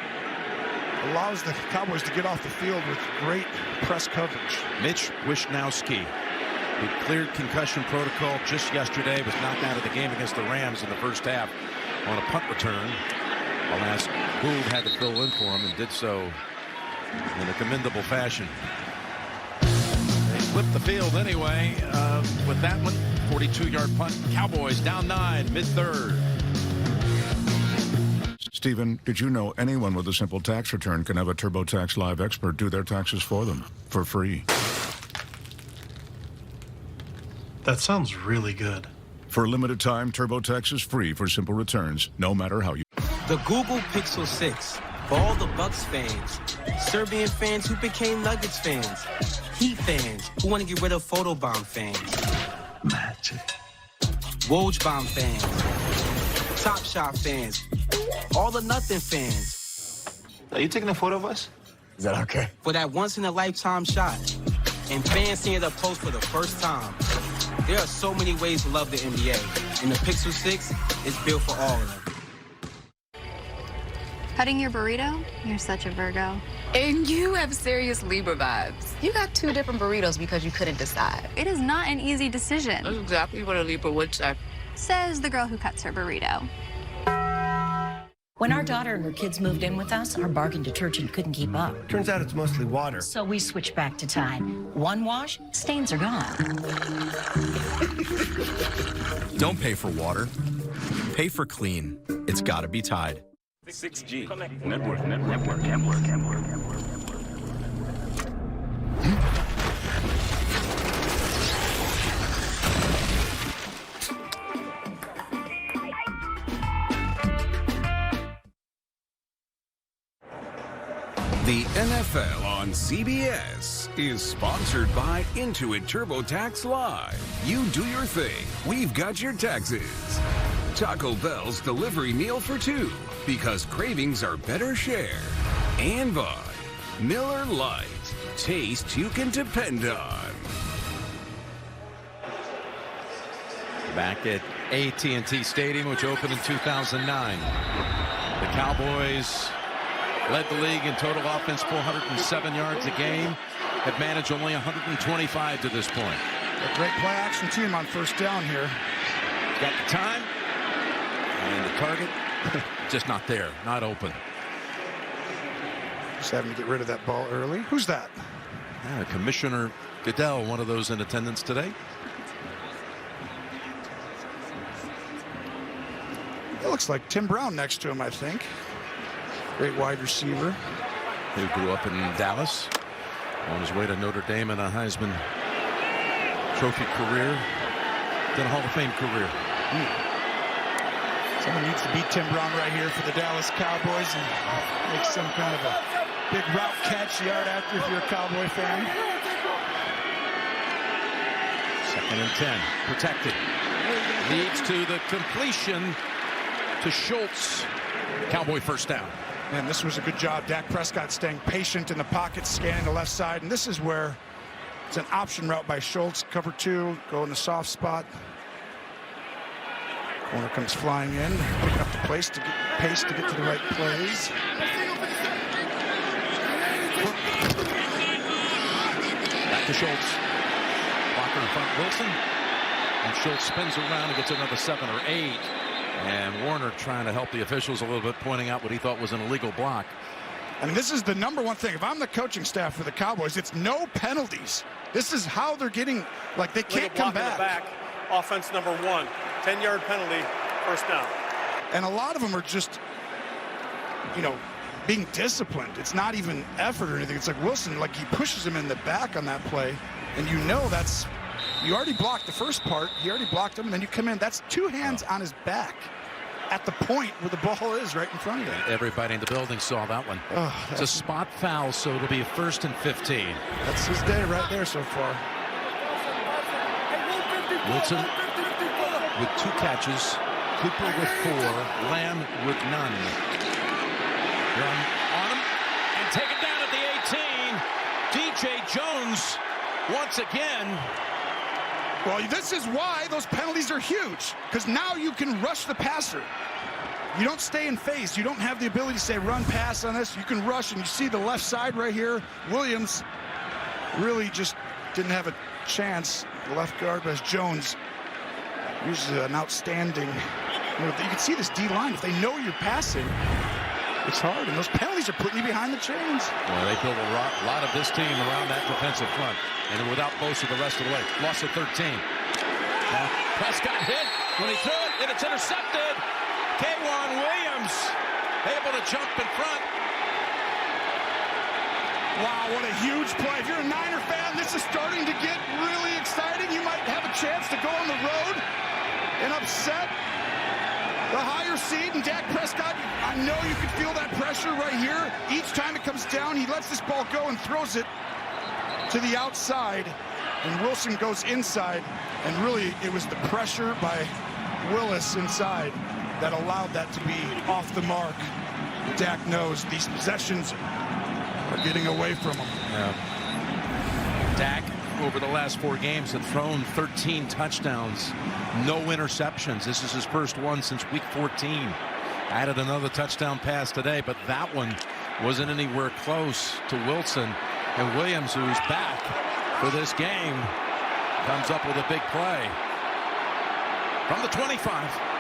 allows the Cowboys to get off the field with great press coverage. Mitch Wishnowsky, who cleared concussion protocol just yesterday, was knocked out of the game against the Rams in the first half on a punt return. Alas, Boone had to fill in for him and did so in a commendable fashion. They flipped the field anyway with that one. 42-yard punt. Cowboys down 9, mid-3rd. Stephen, did you know anyone with a simple tax return can have a TurboTax Live expert do their taxes for them for free? That sounds really good. For a limited time, TurboTax is free for simple returns, no matter how you... The Google Pixel 6. For all the Bucks fans, Serbian fans who became Nuggets fans, Heat fans who want to get rid of photobomb fans, Magic, Woj bomb fans, Top Shot fans, all the nothing fans. Are you taking a photo of us? Is that okay? For that once-in-a-lifetime shot, and fans seeing it up close for the first time. There are so many ways to love the NBA, and the Pixel 6 is built for all of them. Cutting your burrito? You're such a Virgo. And you have serious Libra vibes. You got 2 different burritos because you couldn't decide. It is not an easy decision. That's exactly what a Libra would say. Says the girl who cuts her burrito. When our daughter and her kids moved in with us, our bargain detergent couldn't keep up. Turns out it's mostly water. So we switched back to Tide. One wash, stains are gone. Don't pay for water. Pay for clean. It's gotta be Tide. 6G. Network. The NFL on CBS is sponsored by Intuit TurboTax Live. You do your thing. We've got your taxes. Taco Bell's delivery meal for 2, because cravings are better shared. And by Miller Lite. Taste you can depend on. Back at AT&T Stadium, which opened in 2009. The Cowboys led the league in total offense, 407 yards a game. Have managed only 125 to this point. A great play action team on first down here. Got the time. And the target, just not there, not open. Just having to get rid of that ball early. Who's that? Yeah, Commissioner Goodell, one of those in attendance today. It looks like Tim Brown next to him, I think. Great wide receiver. Who grew up in Dallas. On his way to Notre Dame in a Heisman Trophy career. Then a Hall of Fame career. Someone needs to beat Tim Brown right here for the Dallas Cowboys and make some kind of a big route catch yard after if you're a Cowboy fan. 2nd and 10. Protected. Leads to the completion to Schultz. Cowboy first down. And this was a good job. Dak Prescott staying patient in the pocket, scanning the left side. And this is where it's an option route by Schultz. Cover 2, go in the soft spot. Corner comes flying in, picking up the pace to get to the right plays. Back to Schultz. Blocker in front, Wilson. And Schultz spins around and gets another 7 or 8. And Warner trying to help the officials a little bit, pointing out what he thought was an illegal block. I mean, this is the number one thing. If I'm the coaching staff for the Cowboys, it's no penalties. This is how they're getting, like, they can't come back. Offense number 1, 10-yard penalty, first down. And a lot of them are just, you know, being disciplined. It's not even effort or anything. It's like Wilson, like, he pushes him in the back on that play, and you know that's, you already blocked the first part. He already blocked him, and then you come in. That's 2 hands on his back at the point where the ball is right in front of him. Everybody in the building saw that one. It's a spot foul, so it'll be a 1st and 15. That's his day right there so far. Wilson with 2 catches, Cooper with 4, Lamb with none. Run on him and take it down at the 18. DJ Jones once again. Well, this is why those penalties are huge, because now you can rush the passer. You don't stay in phase. You don't have the ability to say run pass on this. You can rush, and you see the left side right here. Williams really just didn't have a chance. The left guard was Jones. Usually an outstanding. You can see this D line. If they know you're passing, it's hard, and those penalties are putting you behind the chains. Well, they built a lot of this team around that defensive front, and without Bosa the rest of the way. Loss of 13. Now, Prescott hit when he threw it, and it's intercepted. K'Wan Williams able to jump in front. Wow, what a huge play. If you're a Niner fan, this is starting to get really exciting. You might have a chance to go on the road and upset the higher seed. And Dak Prescott, I know you can feel that pressure right here. Each time it comes down, he lets this ball go and throws it to the outside. And Wilson goes inside. And really, it was the pressure by Willis inside that allowed that to be off the mark. Dak knows these possessions are getting away from him. Yeah. Dak, over the last 4 games, had thrown 13 touchdowns, no interceptions. This is his first one since week 14. Added another touchdown pass today, but that one wasn't anywhere close to Wilson. And Williams, who's back for this game, comes up with a big play from the 25.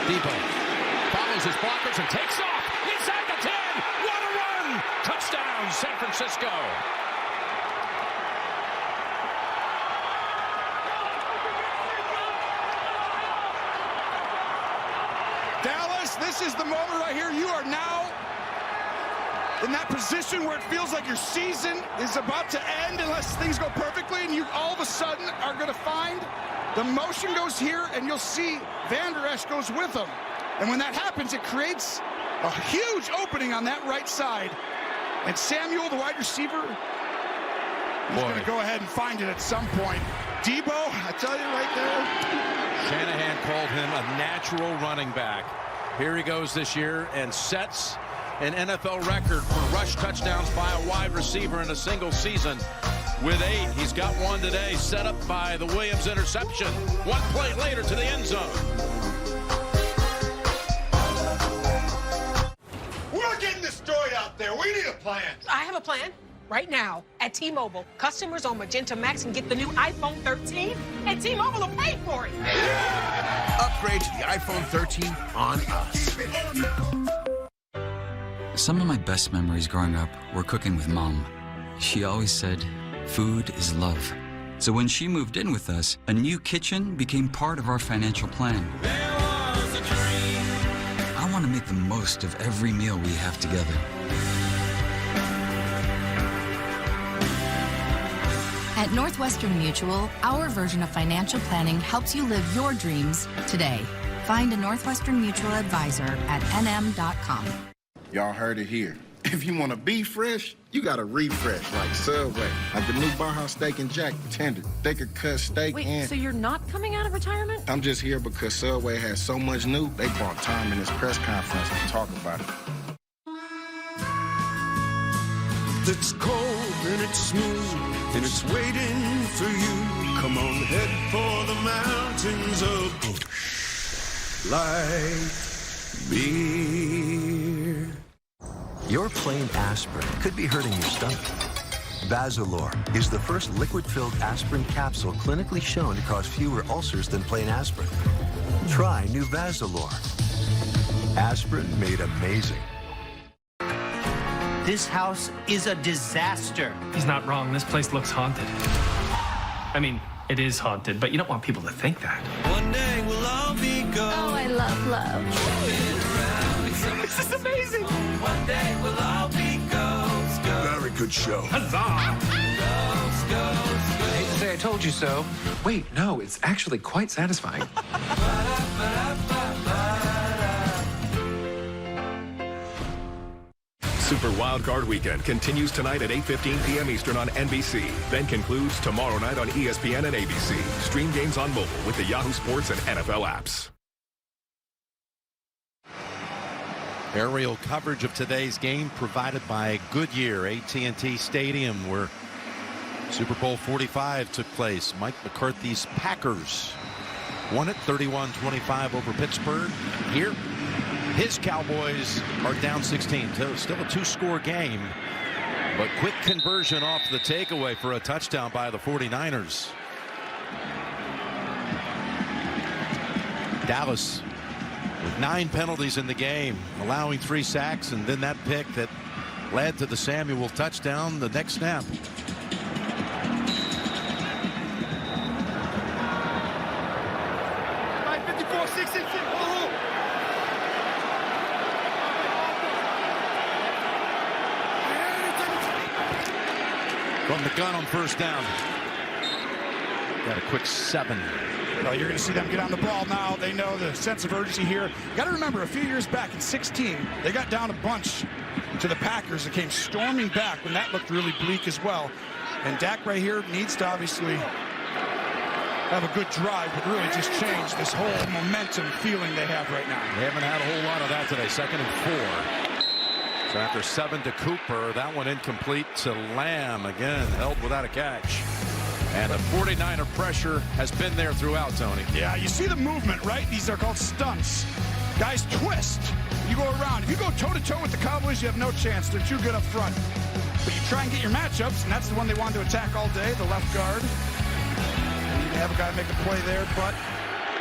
Debo follows his blockers and takes off inside the 10. What a run! Touchdown, San Francisco. Dallas, this is the moment right here. You are now in that position where it feels like your season is about to end unless things go perfectly, and you all of a sudden are going to find the motion goes here, and you'll see Van Der Esch goes with them. And when that happens, it creates a huge opening on that right side. And Samuel, the wide receiver, he's going to go ahead and find it at some point. Debo, I tell you right there. Shanahan called him a natural running back. Here he goes this year and sets an NFL record for rush touchdowns by a wide receiver in a single season with 8. He's got one today, set up by the Williams interception. One play later to the end zone. We're getting the story out there. We need a plan. I have a plan. Right now, at T-Mobile, customers on Magenta Max can get the new iPhone 13, and T-Mobile will pay for it. Upgrade to the iPhone 13 on us. Some of my best memories growing up were cooking with Mom. She always said, food is love. So when she moved in with us, a new kitchen became part of our financial plan. I want to make the most of every meal we have together. At Northwestern Mutual, our version of financial planning helps you live your dreams today. Find a Northwestern Mutual advisor at nm.com. Y'all heard it here. If you want to be fresh, you got to refresh, like Subway. Like the new Baja Steak and Jack, tender, thicker cut steak. Wait, and so you're not coming out of retirement? I'm just here because Subway has so much new, they brought time in this press conference to talk about it. It's cold and it's smooth and it's waiting for you. Come on, head for the mountains of Busch Light Beer. Your plain aspirin could be hurting your stomach. Vazalore is the first liquid-filled aspirin capsule clinically shown to cause fewer ulcers than plain aspirin. Try new Vazalore. Aspirin made amazing. This house is a disaster. He's not wrong. This place looks haunted. I mean, it is haunted, but you don't want people to think that. One day we'll all be gone. Oh, I love love. This is amazing. One day we'll all be ghosts. Very good show. Huzzah! Ghosts. I hate to say I told you so. Wait, no, it's actually quite satisfying. Super Wildcard Weekend continues tonight at 8:15 p.m. Eastern on NBC. Then concludes tomorrow night on ESPN and ABC. Stream games on mobile with the Yahoo Sports and NFL apps. Aerial coverage of today's game provided by Goodyear, AT&T Stadium, where Super Bowl 45 took place. Mike McCarthy's Packers won it 31-25 over Pittsburgh. Here, his Cowboys are down 16. Still a two-score game, but quick conversion off the takeaway for a touchdown by the 49ers. Dallas with 9 penalties in the game, allowing 3 sacks, and then that pick that led to the Samuel touchdown the next snap. From the gun on first down. Got a quick 7. Well, you're going to see them get on the ball now. They know the sense of urgency here. You got to remember, a few years back in 16, they got down a bunch to the Packers that came storming back when that looked really bleak as well. And Dak right here needs to obviously have a good drive, but really just change this whole momentum feeling they have right now. They haven't had a whole lot of that today. 2nd and 4. So after 7 to Cooper, that one incomplete to Lamb. Again, held without a catch. And the 49er pressure has been there throughout, Tony. Yeah, you see the movement, right? These are called stunts. Guys twist. You go around. If you go toe-to-toe with the Cowboys, you have no chance. They're too good up front. But you try and get your matchups, and that's the one they wanted to attack all day, the left guard. And you can have a guy make a play there, but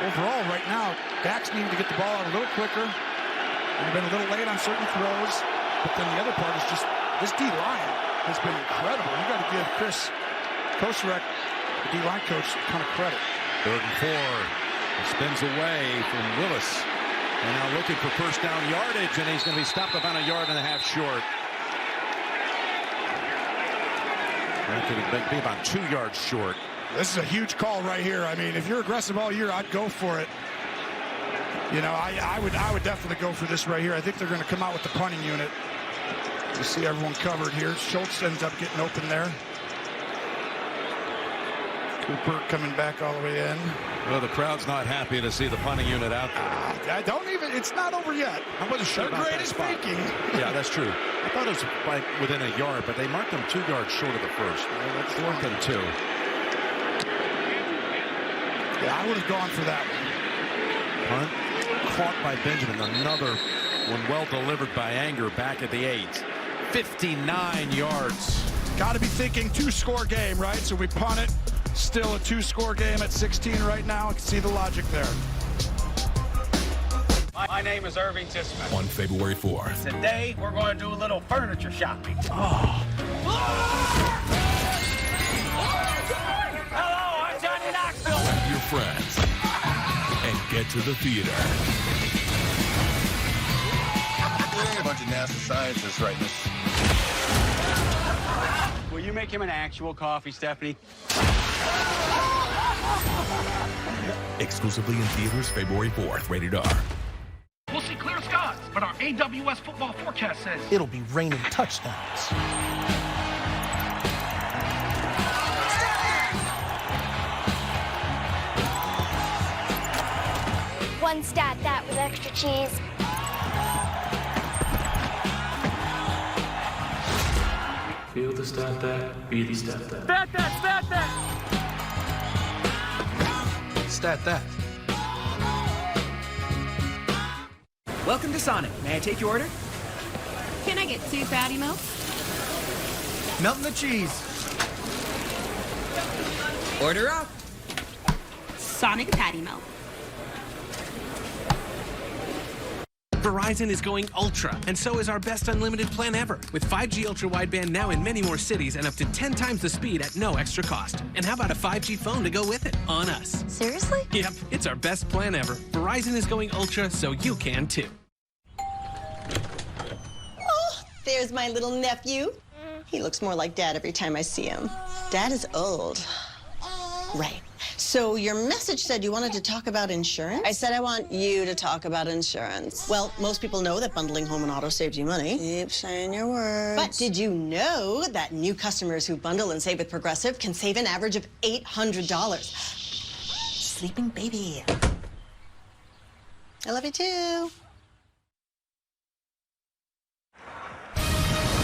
overall right now, Dak's needing to get the ball out a little quicker. They've been a little late on certain throws. But then the other part is just this D-line has been incredible. You got to give Chris Kosarek, the D-line coach, a ton of credit. 3rd and 4. He spins away from Willis. And now looking for first down yardage, and he's going to be stopped about 1.5 yards short. That could be about 2 yards short. This is a huge call right here. I mean, if you're aggressive all year, I'd go for it. You know, I would definitely go for this right here. I think they're going to come out with the punting unit. You see everyone covered here. Schultz ends up getting open there. Cooper coming back all the way in. Well, the crowd's not happy to see the punting unit out there. I don't even, it's not over yet. I wasn't sure about that spot. Thinking. Yeah, that's true. I thought it was like within 1 yard, but they marked them 2 yards short of the first. 4th and 2. Yeah, I would have gone for that one. Punt caught by Benjamin. Another one well delivered by Anger back at the 8. 59 yards. Got to be thinking 2-score game, right? So we punt it. Still a 2-score game at 16 right now. I can see the logic there. My name is Irving Tisman. On February 4th. Today, we're going to do a little furniture shopping. Oh. Hello, I'm Johnny Knoxville. Grab your friends and get to the theater. A bunch of NASA scientists writing this. Will you make him an actual coffee, Stephanie? Exclusively in theaters February 4th. Rated R. We'll see clear skies. but our AWS football forecast says it'll be raining touchdowns. One stat that with extra cheese. Feel the stat that, be the stat that. Stat that, stat that. Stat that. Welcome to Sonic. May I take your order? Can I get 2 fatty milk? Melting the cheese. Order up. Sonic patty milk. Verizon is going ultra, and so is our best unlimited plan ever. With 5G ultra wideband now in many more cities and up to 10 times the speed at no extra cost. And how about a 5G phone to go with it? On us. Seriously? Yep, it's our best plan ever. Verizon is going ultra, so you can too. Oh, there's my little nephew. He looks more like Dad every time I see him. Dad is old. Right. So your message said you wanted to talk about insurance? I said I want you to talk about insurance. Well, most people know that bundling home and auto saves you money. Keep saying your words. But did you know that new customers who bundle and save with Progressive can save an average of $800? Sleeping baby. I love you too.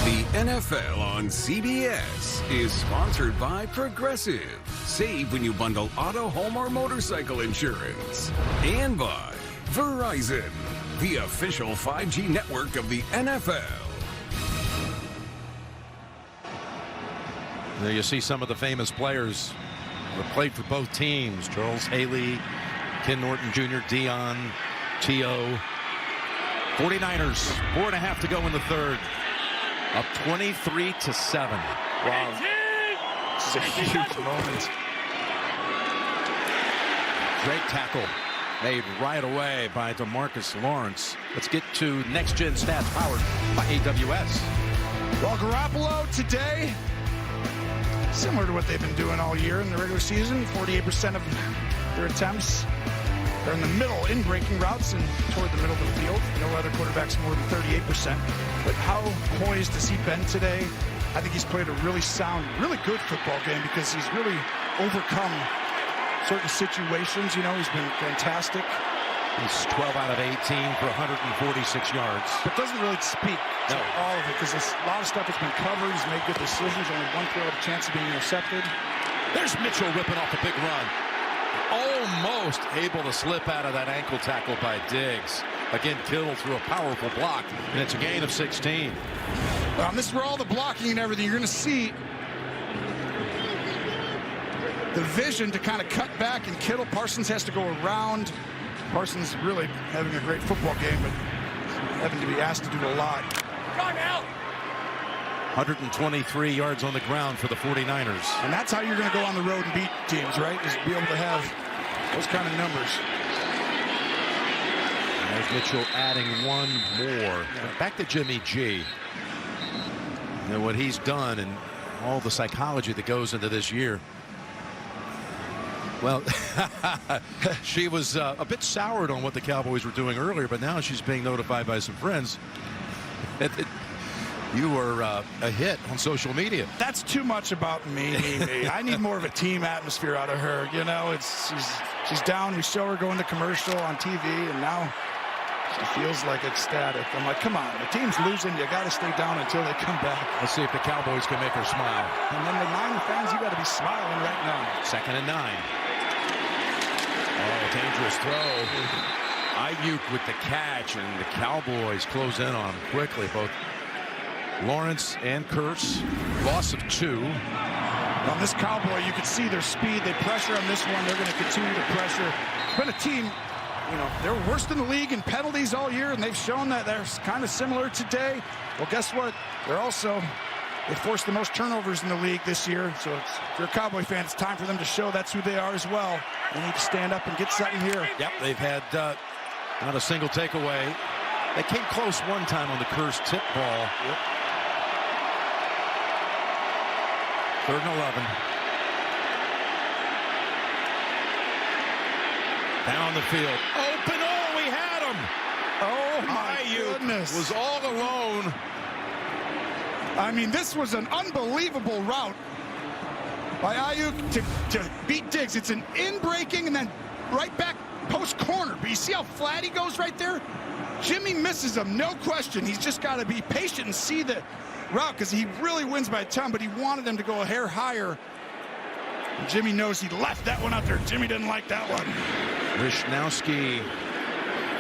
The NFL on CBS is sponsored by Progressive. Save when you bundle auto, home, or motorcycle insurance. And by Verizon, the official 5G network of the NFL. There you see some of the famous players who played for both teams. Charles Haley, Ken Norton Jr., Dion, T.O. 49ers, 4.5 to go in the third. Up 23-7. Wow. This is a huge moment. Great tackle made right away by DeMarcus Lawrence. Let's get to Next Gen Stats powered by AWS. Well, Garoppolo today, similar to what they've been doing all year in the regular season, 48% of their attempts are in the middle, in breaking routes and toward the middle of the field. No other quarterback's more than 38%. But how poised has he been today? I think he's played a really sound, really good football game because he's really overcome certain situations. You know, he's been fantastic. He's 12 out of 18 for 146 yards. But doesn't really speak to all of it because a lot of stuff has been covered. He's made good decisions. Only one throw with a chance of being intercepted. There's Mitchell ripping off a big run. Almost able to slip out of that ankle tackle by Diggs. Again, Kittle through a powerful block, and it's a gain of 16. This is where all the blocking and everything, you're going to see the vision to kind of cut back, and Parsons has to go around. Parsons really having a great football game, but having to be asked to do a lot. Run out! 123 yards on the ground for the 49ers. And that's how you're going to go on the road and beat teams, right? Is be able to have those kind of numbers. There's Mitchell adding one more. Back to Jimmy G. And what he's done and all the psychology that goes into this year. Well, she was a bit soured on what the Cowboys were doing earlier, but now she's being notified by some friends that you were a hit on social media. That's too much about me. I need more of a team atmosphere out of her. You know, she's down. We show her going to commercial on TV, and now she feels like ecstatic. I'm like, come on, the team's losing. You got to stay down until they come back. Let's see if the Cowboys can make her smile. And then the Niner fans, you got to be smiling right now. 2nd and 9. Oh, dangerous throw. Aiyuk with the catch, and the Cowboys close in on him quickly. Both Lawrence and Kurtz, loss of 2. On this Cowboy, you can see their speed. They pressure on this one. They're going to continue to pressure. It's been a team, you know, they're worst in the league in penalties all year, and they've shown that they're kind of similar today. Well, guess what? They forced the most turnovers in the league this year. So if you're a Cowboy fan, it's time for them to show that's who they are as well. They need to stand up and get something here. Yep, they've had not a single takeaway. They came close one time on the Kurtz tip ball. Yep. 3rd and 11. Down the field. Open. Oh, we had him. Oh, my Aiyuk was all alone. I mean, this was an unbelievable route by Aiyuk to beat Diggs. It's an in-breaking and then right back post corner. But you see how flat he goes right there? Jimmy misses him, no question. He's just got to be patient and see the route because he really wins by a ton, but he wanted them to go a hair higher. And Jimmy knows he left that one out there. Jimmy didn't like that one. Wishnowski,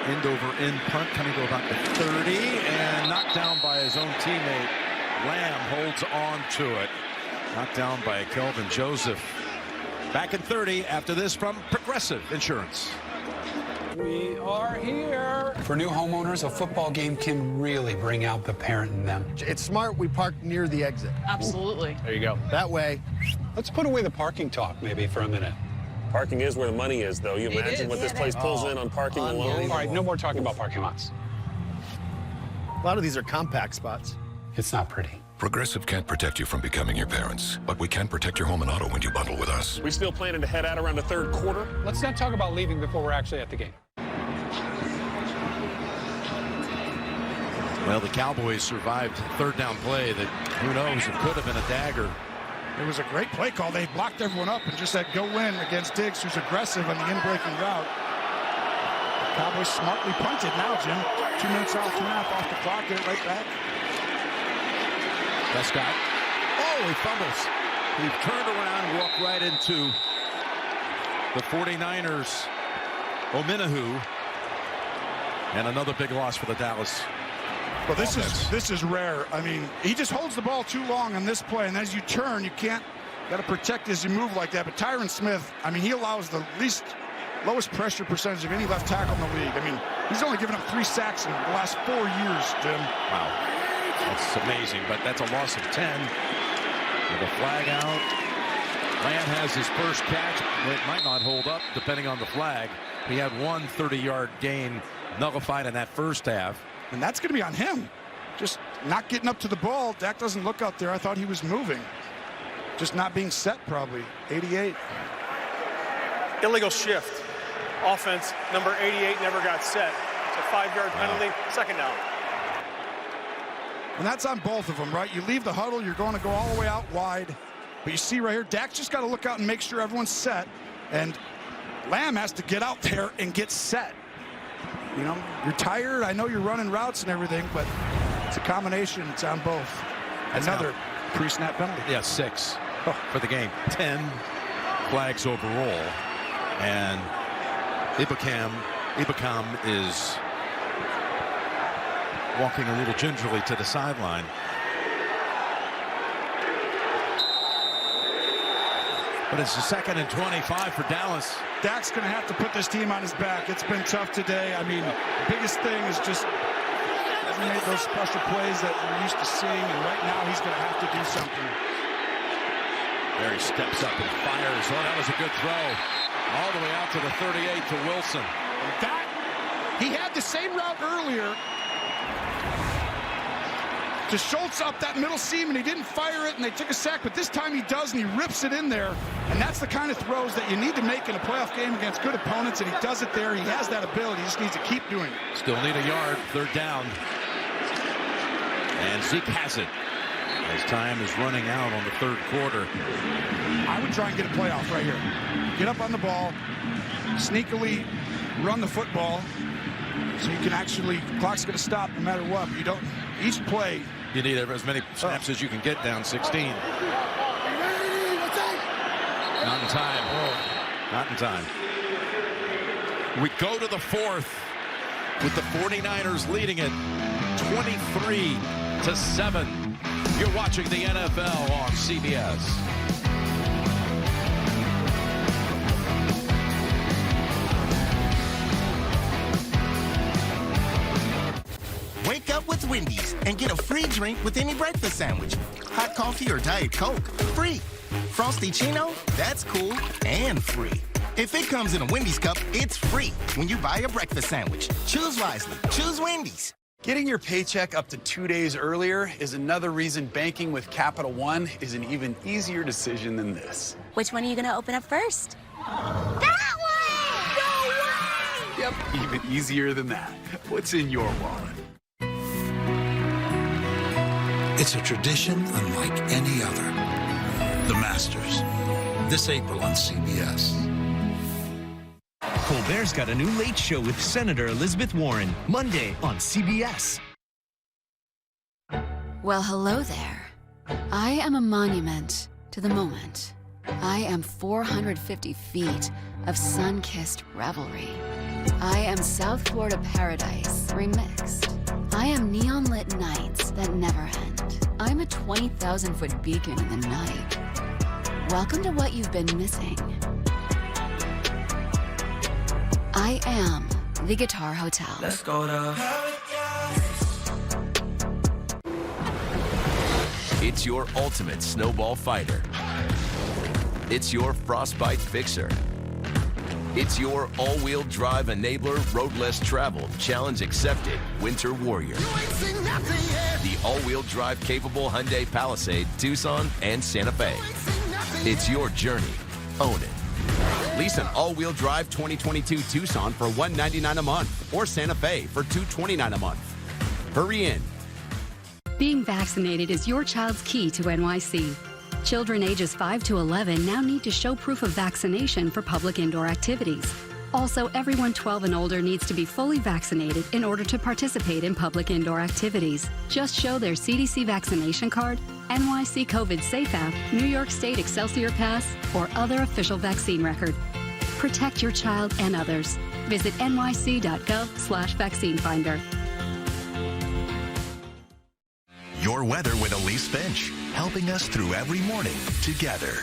end over end punt coming to about the 30 and knocked down by his own teammate. Lamb holds on to it. Knocked down by Kelvin Joseph. Back in 30 after this from Progressive Insurance. We are here. For new homeowners, a football game can really bring out the parent in them. It's smart we park near the exit. Absolutely. There you go. That way. Let's put away the parking talk maybe for a minute. Parking is where the money is, though. You imagine what this place pulls in on parking alone? All right, no more talking about parking lots. A lot of these are compact spots. It's not pretty. Progressive can't protect you from becoming your parents, but we can protect your home and auto when you bundle with us. We still planning to head out around the third quarter? Let's not talk about leaving before we're actually at the game. Well, the Cowboys survived third down play that, who knows, it could have been a dagger. It was a great play call. They blocked everyone up and just said go in against Diggs, who's aggressive on the in-breaking route. The Cowboys smartly punted now, Jim. 2 minutes off, 2.5 off the clock, get it right back. Prescott. Oh, he fumbles. He turned around and walked right into the 49ers. Ominahu. And another big loss for the Dallas. Well, this is rare. I mean, he just holds the ball too long on this play, and as you turn, you can't. Got to protect as you move like that. But Tyron Smith, I mean, he allows the lowest pressure percentage of any left tackle in the league. I mean, he's only given up 3 sacks in the last 4 years, Jim. Wow. That's amazing, but that's a loss of 10. With a flag out. Lamb has his first catch. It might not hold up, depending on the flag. He had one 30-yard gain nullified in that first half. And that's going to be on him. Just not getting up to the ball. Dak doesn't look out there. I thought he was moving. Just not being set, probably. 88. Illegal shift. Offense, number 88 never got set. It's a 5-yard penalty. Second down. And that's on both of them, right? You leave the huddle, you're going to go all the way out wide. But you see right here, Dak's just got to look out and make sure everyone's set. And Lamb has to get out there and get set. You know, you're tired. I know you're running routes and everything, but it's a combination. It's on both. Another pre-snap penalty. Yeah, 6 for the game. 10 flags overall. And Ibukam is walking a little gingerly to the sideline. But it's a 2nd and 25 for Dallas. Dak's going to have to put this team on his back. It's been tough today. I mean, the biggest thing is just hasn't made those special plays that we're used to seeing, and right now he's going to have to do something. There he steps up and fires. Oh, that was a good throw. All the way out to the 38 to Wilson. He had the same route earlier to Schultz up that middle seam, and he didn't fire it, and they took a sack, but this time he does, and he rips it in there. And that's the kind of throws that you need to make in a playoff game against good opponents, and he does it there. He has that ability. He just needs to keep doing it. Still need a yard. 3rd down. And Zeke has it as time is running out on the 3rd quarter. I would try and get a playoff right here. Get up on the ball, sneakily run the football, so you can actually, the clock's going to stop no matter what. But you don't, each play. You need as many snaps as you can get down 16. Not in time. Not in time. We go to the 4th with the 49ers leading it 23-7. You're watching the NFL on CBS. Wake up with Wendy's and get a free drink with any breakfast sandwich. Hot coffee or Diet Coke, free. Frosty Chino, that's cool and free. If it comes in a Wendy's cup, it's free when you buy a breakfast sandwich. Choose wisely. Choose Wendy's. Getting your paycheck up to 2 days earlier is another reason banking with Capital One is an even easier decision than this. Which one are you going to open up first? That one! Yep, even easier than that. What's in your wallet? It's a tradition unlike any other. The Masters, this April on CBS. Colbert's got a new late show with Senator Elizabeth Warren, Monday on CBS. Well, hello there. I am a monument to the moment. I am 450 feet of sun-kissed revelry. I am South Florida paradise remixed. I am neon-lit nights that never end. I'm a 20,000-foot beacon in the night. Welcome to what you've been missing. I am the Guitar Hotel. Let's go to It's your ultimate snowball fighter. It's your frostbite fixer. It's your all-wheel drive enabler, road less traveled, challenge accepted winter warrior. The all-wheel drive capable Hyundai Palisade, Tucson, and Santa Fe. It's your journey. Own it. Lease an all-wheel drive 2022 Tucson for $199 a month or Santa Fe for $229 a month. Hurry in. Being vaccinated is your child's key to NYC. Children ages 5 to 11 now need to show proof of vaccination for public indoor activities. Also, everyone 12 and older needs to be fully vaccinated in order to participate in public indoor activities. Just show their CDC vaccination card, NYC COVID Safe app, New York State Excelsior Pass, or other official vaccine record. Protect your child and others. Visit nyc.gov/vaccinefinder. Your weather with Elise Finch, helping us through every morning together.